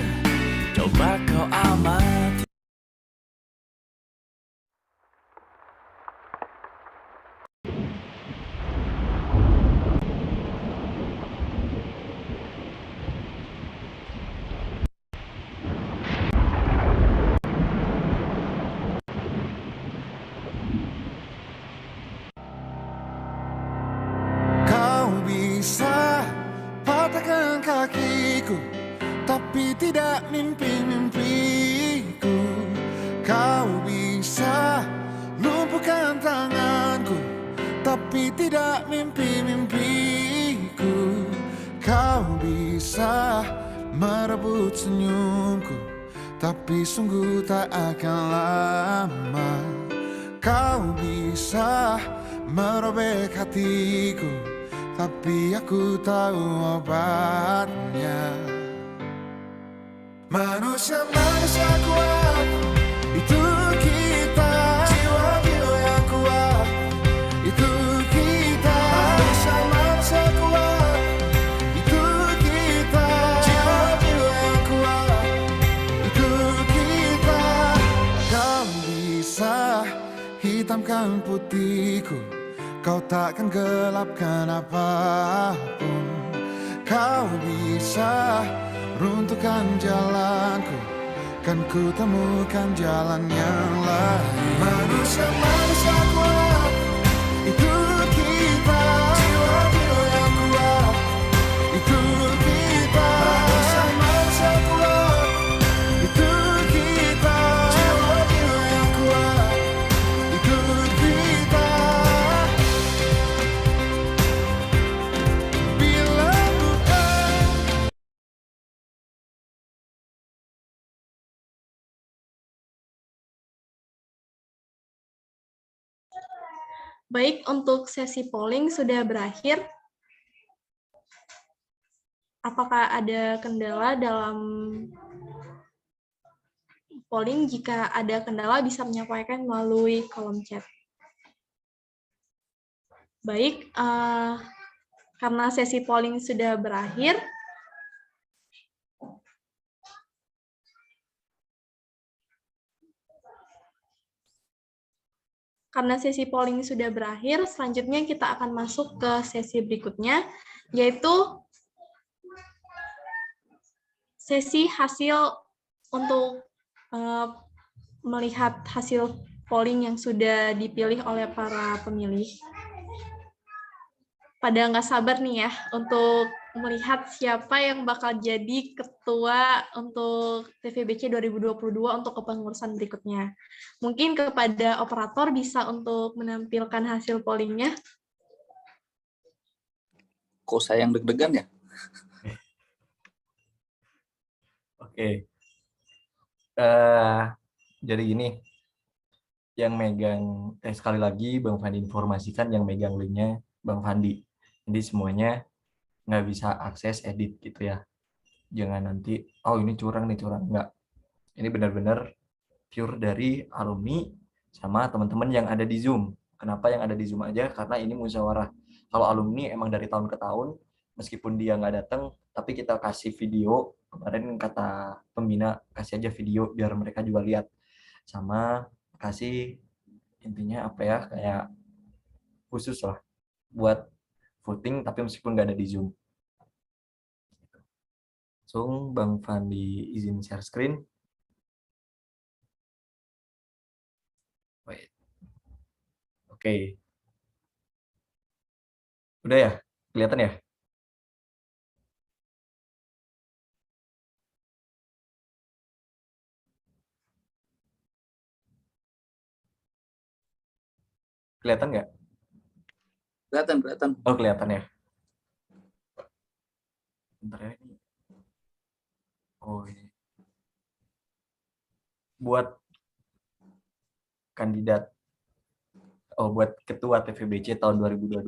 coba kau amati. Kau bisa patahkan kakiku, tapi tidak mimpi-mimpiku. Kau bisa lumpuhkan tanganku, tapi tidak mimpi-mimpiku. Kau bisa merebut senyumku, tapi sungguh tak akan lama. Kau bisa merobek hatiku, tapi aku tahu obatnya. Manusia-manusia kuat, itu kita. Jiwa-jiwa yang kuat, itu kita. Manusia-manusia kuat, itu kita. Jiwa-jiwa yang kuat, itu kita. Kau bisa hitamkan putihku, kau takkan gelapkan apapun. Kau bisa runtuhkan jalanku, kan ku temukan jalan yang lain. Manusia-manusia kuat, itu kita. Jiwa-jiwa yang kuat, itu kita. Manusia-manusia kuat, itu kita. Jiwa-jiwa yang kuat, itu kita. Bila bukan Baik, untuk sesi polling sudah berakhir. Apakah ada kendala dalam polling? Jika ada kendala, bisa menyampaikan melalui kolom chat. Baik, karena sesi polling sudah berakhir, selanjutnya kita akan masuk ke sesi berikutnya, yaitu sesi hasil untuk melihat hasil polling yang sudah dipilih oleh para pemilih. Pada nggak sabar nih ya untuk melihat siapa yang bakal jadi ketua untuk TVBC 2022 untuk kepengurusan berikutnya. Mungkin kepada operator bisa untuk menampilkan hasil pollingnya. Kok saya yang deg-degan ya? Oke. Jadi gini, yang megang, sekali lagi Bang Fandi informasikan yang megang linknya Bang Fandi. Jadi semuanya nggak bisa akses edit gitu ya. Jangan nanti, oh ini curang nih, curang. Nggak. Ini benar-benar pure dari alumni sama teman-teman yang ada di Zoom. Kenapa yang ada di Zoom aja? Karena ini musyawarah. Kalau alumni emang dari tahun ke tahun, meskipun dia nggak datang, tapi kita kasih video. Kemarin kata pembina, kasih aja video biar mereka juga lihat. Sama kasih intinya apa ya, kayak khusus lah buat voting, tapi meskipun nggak ada di Zoom. Langsung Bang Fandi izin share screen. Wait. Oke. Udah ya? Kelihatan ya? Kelihatan nggak? Kelihatan. Oh, kelihatan ya. Bentar ya ini. Oh, ini. Buat kandidat, buat ketua TVBC tahun 2022,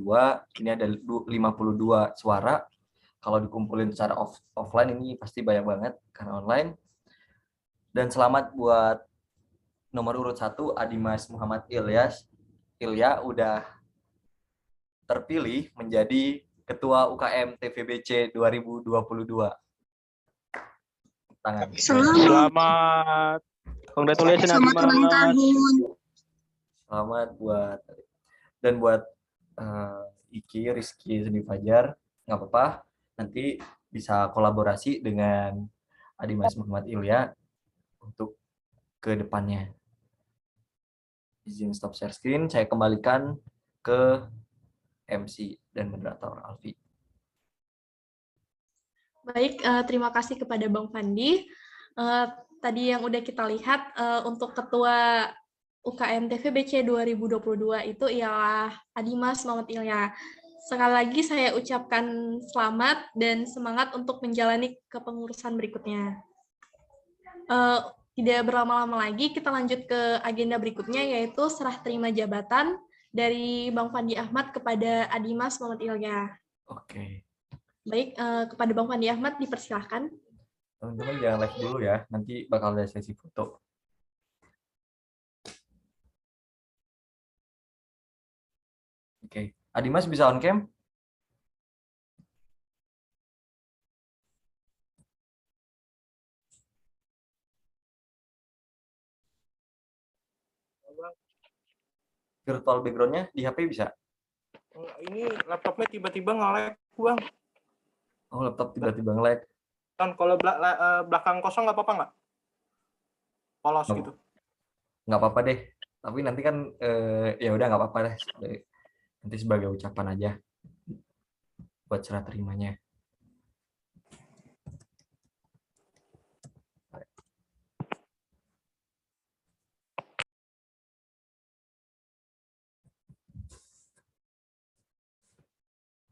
ini ada 52 suara. Kalau dikumpulin secara offline ini pasti banyak banget karena online. Dan selamat buat nomor urut 1 Adimas Muhammad Ilya udah terpilih menjadi ketua UKM TVBC 2022. Tangan. Selamat. Congratulations Selamat ulang tahun. Selamat buat Iki, Rizky, Sedi Fajar. Nggak apa-apa, nanti bisa kolaborasi dengan Adimas Muhammad Ilya untuk ke depannya. Izin stop share screen, saya kembalikan ke MC dan moderator Alfi. Baik, terima kasih kepada Bang Fandi. Tadi yang udah kita lihat untuk Ketua UKM TVBC 2022 itu ialah Adimas Muhammad Ilya. Sekali lagi saya ucapkan selamat dan semangat untuk menjalani kepengurusan berikutnya. Tidak berlama-lama lagi, kita lanjut ke agenda berikutnya, yaitu serah terima jabatan dari Bang Fandi Ahmad kepada Adimas Muhammad Ilya. Oke. Baik, kepada Bang Fandi Ahmad dipersilahkan. Teman-teman jangan live dulu ya, nanti bakal ada sesi foto. Oke, Adimas bisa on cam? Virtual background-nya di HP bisa? Ini laptopnya tiba-tiba nge-lag, Bang. Oh, laptop tiba-tiba nge-lag. Kan kalau belakang kosong nggak apa-apa nggak? Polos gitu. Nggak apa-apa deh. Tapi nanti kan ya udah nggak apa-apa deh. Nanti sebagai ucapan aja buat serah terimanya.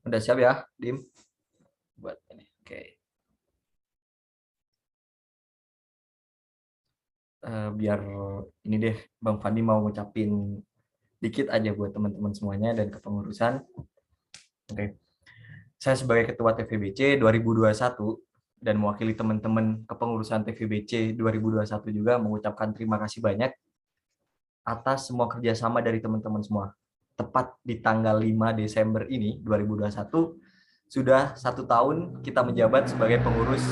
Udah siap ya, Dim? Buat ini. Oke. Biar ini deh, Bang Fandi mau ngucapin dikit aja buat teman-teman semuanya dan kepengurusan. Oke. Saya sebagai Ketua TVBC 2021 dan mewakili teman-teman kepengurusan TVBC 2021 juga mengucapkan terima kasih banyak atas semua kerjasama dari teman-teman semua. Tepat di tanggal 5 Desember ini, 2021, sudah 1 tahun kita menjabat sebagai pengurus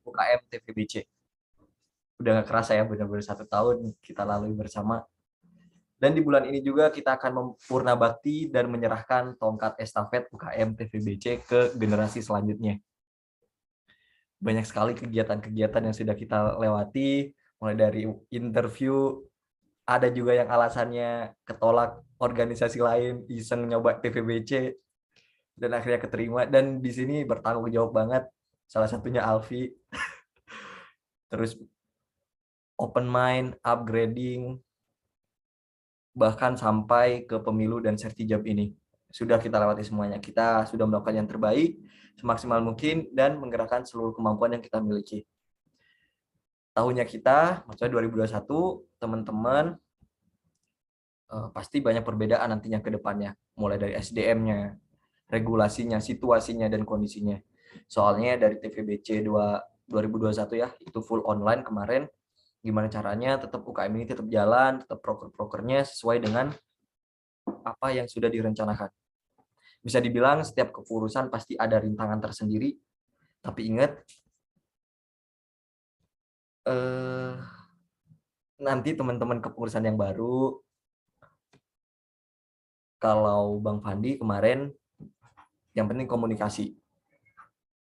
UKM TVBC. Udah nggak kerasa ya, benar-benar 1 tahun kita lalui bersama. Dan di bulan ini juga kita akan mempurna bakti dan menyerahkan tongkat estafet UKM TVBC ke generasi selanjutnya. Banyak sekali kegiatan-kegiatan yang sudah kita lewati, mulai dari interview, ada juga yang alasannya ketolak organisasi lain, iseng nyoba TVBC, dan akhirnya keterima. Dan di sini bertanggung jawab banget, salah satunya Alfi. Terus open mind, upgrading, bahkan sampai ke pemilu dan sertijab ini. Sudah kita lewati semuanya. Kita sudah melakukan yang terbaik, semaksimal mungkin, dan menggerakkan seluruh kemampuan yang kita miliki. Tahunnya kita, maksudnya 2021, teman-teman, pasti banyak perbedaan nantinya ke depannya. Mulai dari SDM-nya, regulasinya, situasinya, dan kondisinya. Soalnya dari TVBC 2021 ya, itu full online kemarin. Gimana caranya tetap UKM ini tetap jalan, tetap proker-prokernya sesuai dengan apa yang sudah direncanakan. Bisa dibilang setiap kepengurusan pasti ada rintangan tersendiri, tapi ingat, nanti teman-teman kepengurusan yang baru, kalau Bang Fandi kemarin, yang penting komunikasi.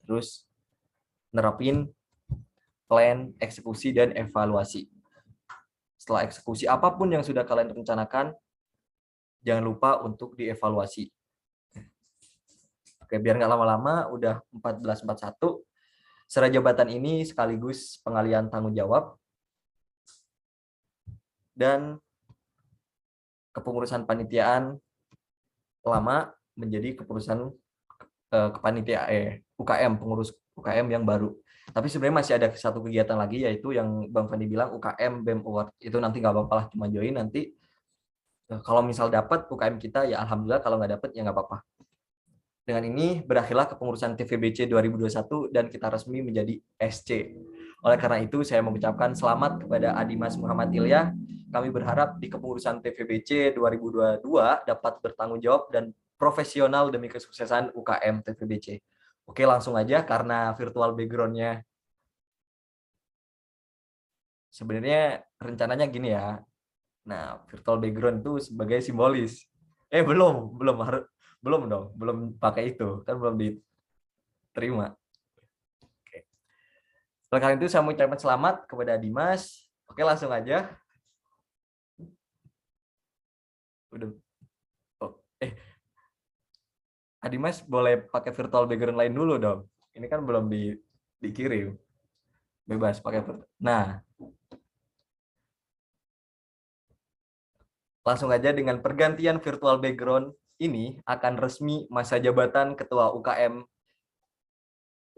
Terus nerapin plan, eksekusi, dan evaluasi. Setelah eksekusi apapun yang sudah kalian rencanakan, jangan lupa untuk dievaluasi. Oke, biar nggak lama-lama, udah 14.41. Serah jabatan ini sekaligus pengalihan tanggung jawab dan kepengurusan panitiaan lama menjadi kepengurusan kepanitiaan UKM, pengurus UKM yang baru. Tapi sebenarnya masih ada satu kegiatan lagi, yaitu yang Bang Fandi bilang UKM BEM Award. Itu nanti nggak apa-apa lah, cuma join nanti. Kalau misal dapat UKM kita, ya alhamdulillah, kalau nggak dapat ya nggak apa-apa. Dengan ini berakhirlah kepengurusan TVBC 2021 dan kita resmi menjadi SC. Oleh karena itu saya mengucapkan selamat kepada Adimas Muhammad Ilya. Kami berharap di kepengurusan TVBC 2022 dapat bertanggung jawab dan profesional demi kesuksesan UKM TVBC. Oke, langsung aja karena virtual background-nya sebenarnya rencananya gini ya. Nah, virtual background itu sebagai simbolis. Belum dong, belum pakai itu, kan belum diterima. Oke. Oleh karena itu saya mengucapkan selamat kepada Dimas. Oke, langsung aja. Udah. Dimas boleh pakai virtual background lain dulu dong. Ini kan belum dikirim. Bebas pakai. Nah. Langsung aja dengan pergantian virtual background ini akan resmi masa jabatan Ketua UKM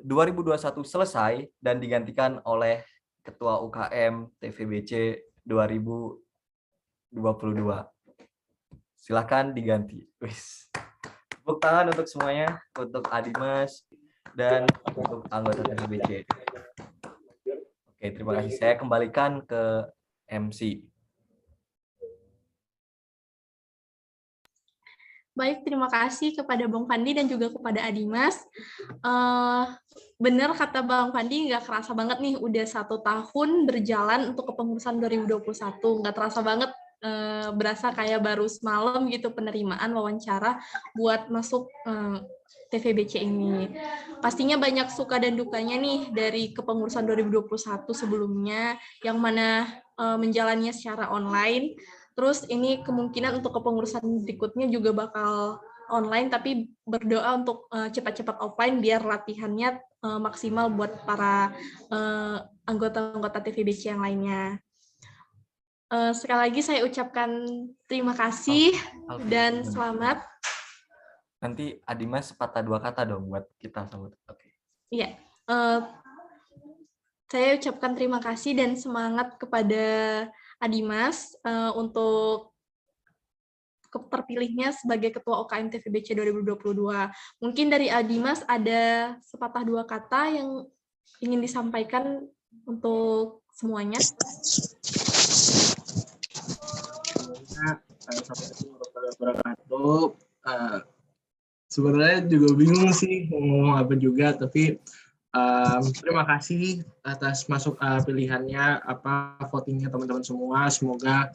2021 selesai dan digantikan oleh Ketua UKM TVBC 2022. Silakan diganti. Tepuk tangan untuk semuanya, untuk Adimas dan untuk anggota TVBC. Oke, terima kasih. Saya kembalikan ke MC. Baik, terima kasih kepada Bang Fandi dan juga kepada Adimas. Benar kata Bang Fandi, nggak kerasa banget nih, udah 1 tahun berjalan untuk kepengurusan 2021. Nggak terasa banget, berasa kayak baru semalam gitu penerimaan wawancara buat masuk TVBC ini. Pastinya banyak suka dan dukanya nih dari kepengurusan 2021 sebelumnya, yang mana menjalannya secara online. Terus ini kemungkinan untuk kepengurusan berikutnya juga bakal online, tapi berdoa untuk cepat-cepat offline biar latihannya maksimal buat para anggota-anggota TVBC yang lainnya. Sekali lagi saya ucapkan terima kasih dan selamat. Nanti Adimas sepatah 2 kata dong buat kita sambut. Oke. Iya. Saya ucapkan terima kasih dan semangat kepada Adimas untuk terpilihnya sebagai Ketua UKM TVBC 2022. Mungkin dari Adimas ada sepatah 2 kata yang ingin disampaikan untuk semuanya. Assalamualaikum warahmatullahi wabarakatuh. Sebenarnya juga bingung sih ngomong apa juga, tapi terima kasih atas pilihannya, votingnya teman-teman semua. Semoga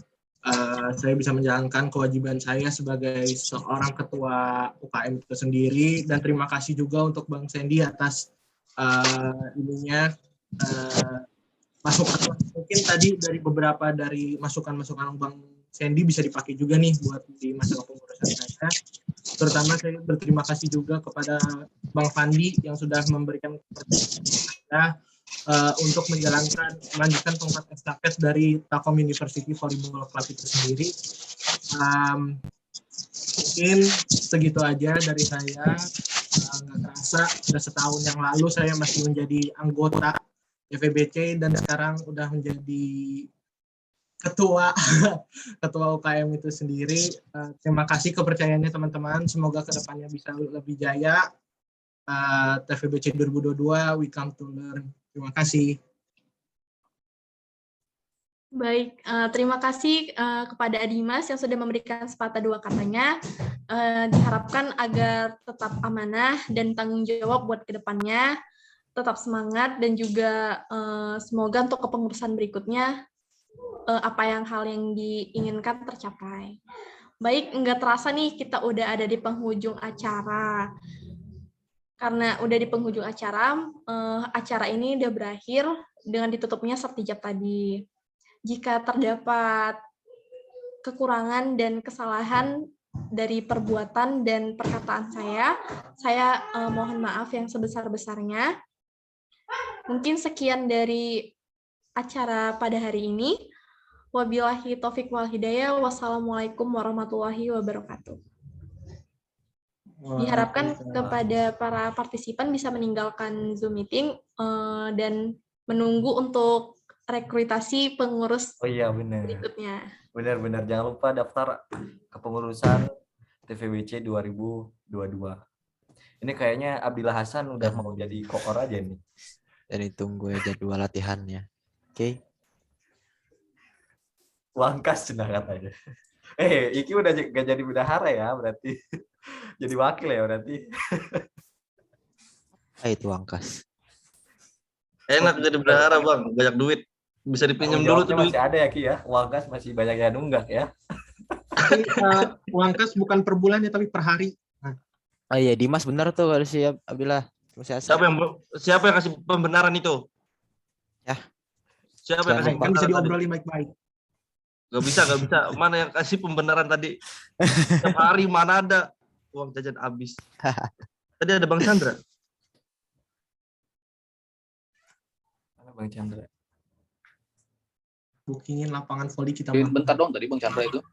saya bisa menjalankan kewajiban saya sebagai seorang ketua UKM itu sendiri, dan terima kasih juga untuk Bang Sandy atas masukan. Mungkin tadi dari beberapa dari masukan-masukan Bang Sandy bisa dipakai juga nih buat di masa kepengurusan saya. Terutama saya berterima kasih juga kepada Bang Fandi yang sudah memberikan kepercayaan saya untuk melanjutkan tongkat estafet dari Telkom University Volleyball Club itu sendiri. Mungkin segitu aja dari saya. Nggak terasa sudah setahun yang lalu saya masih menjadi anggota TVBC dan sekarang udah menjadi ketua UKM itu sendiri. Terima kasih kepercayaannya teman-teman. Semoga kedepannya bisa lebih jaya. TVBC 2022, we come to learn. Terima kasih. Baik, terima kasih kepada Adimas yang sudah memberikan sepatah dua katanya. Diharapkan agar tetap amanah dan tanggung jawab buat kedepannya, tetap semangat dan juga semoga untuk kepengurusan berikutnya hal yang diinginkan tercapai. Baik, nggak terasa nih kita udah ada di penghujung acara. Karena udah di penghujung acara ini udah berakhir dengan ditutupnya sertijab tadi. Jika terdapat kekurangan dan kesalahan dari perbuatan dan perkataan saya mohon maaf yang sebesar-besarnya. Mungkin sekian dari acara pada hari ini. Wabillahi taufiq wal hidayah. Wassalamualaikum warahmatullahi wabarakatuh. Diharapkan kepada para partisipan bisa meninggalkan Zoom meeting dan menunggu untuk rekrutasi pengurus berikutnya. Benar, jangan lupa daftar kepengurusan TVBC 2022. Ini kayaknya Abdillah Hasan udah mau jadi kokor aja nih. Dan ditunggu jadwal latihannya. Oke. Wangkas cenah katanya. Iki udah gak jadi bendahara ya berarti. Jadi wakil ya berarti. Itu Wangkas. Enak jadi bendahara Bang, banyak duit. Bisa dipinjam dulu tuh duit. Masih ada ya Ki ya, Wangkas masih banyak yang nunggak ya. Wangkas bukan per bulan ya, tapi per hari. Oh iya, Dimas benar tuh kalau siap Abdillah. Siapa yang kasih pembenaran itu? Ya. Siapa yang kasih Kan bisa diobrolin baik-baik. Gak bisa. Mana yang kasih pembenaran tadi? Setiap hari mana ada uang jajan habis. Tadi ada Bang Chandra. Mana Bang Chandra? Bookingin lapangan voli kita. Bentar dong tadi Bang Chandra itu.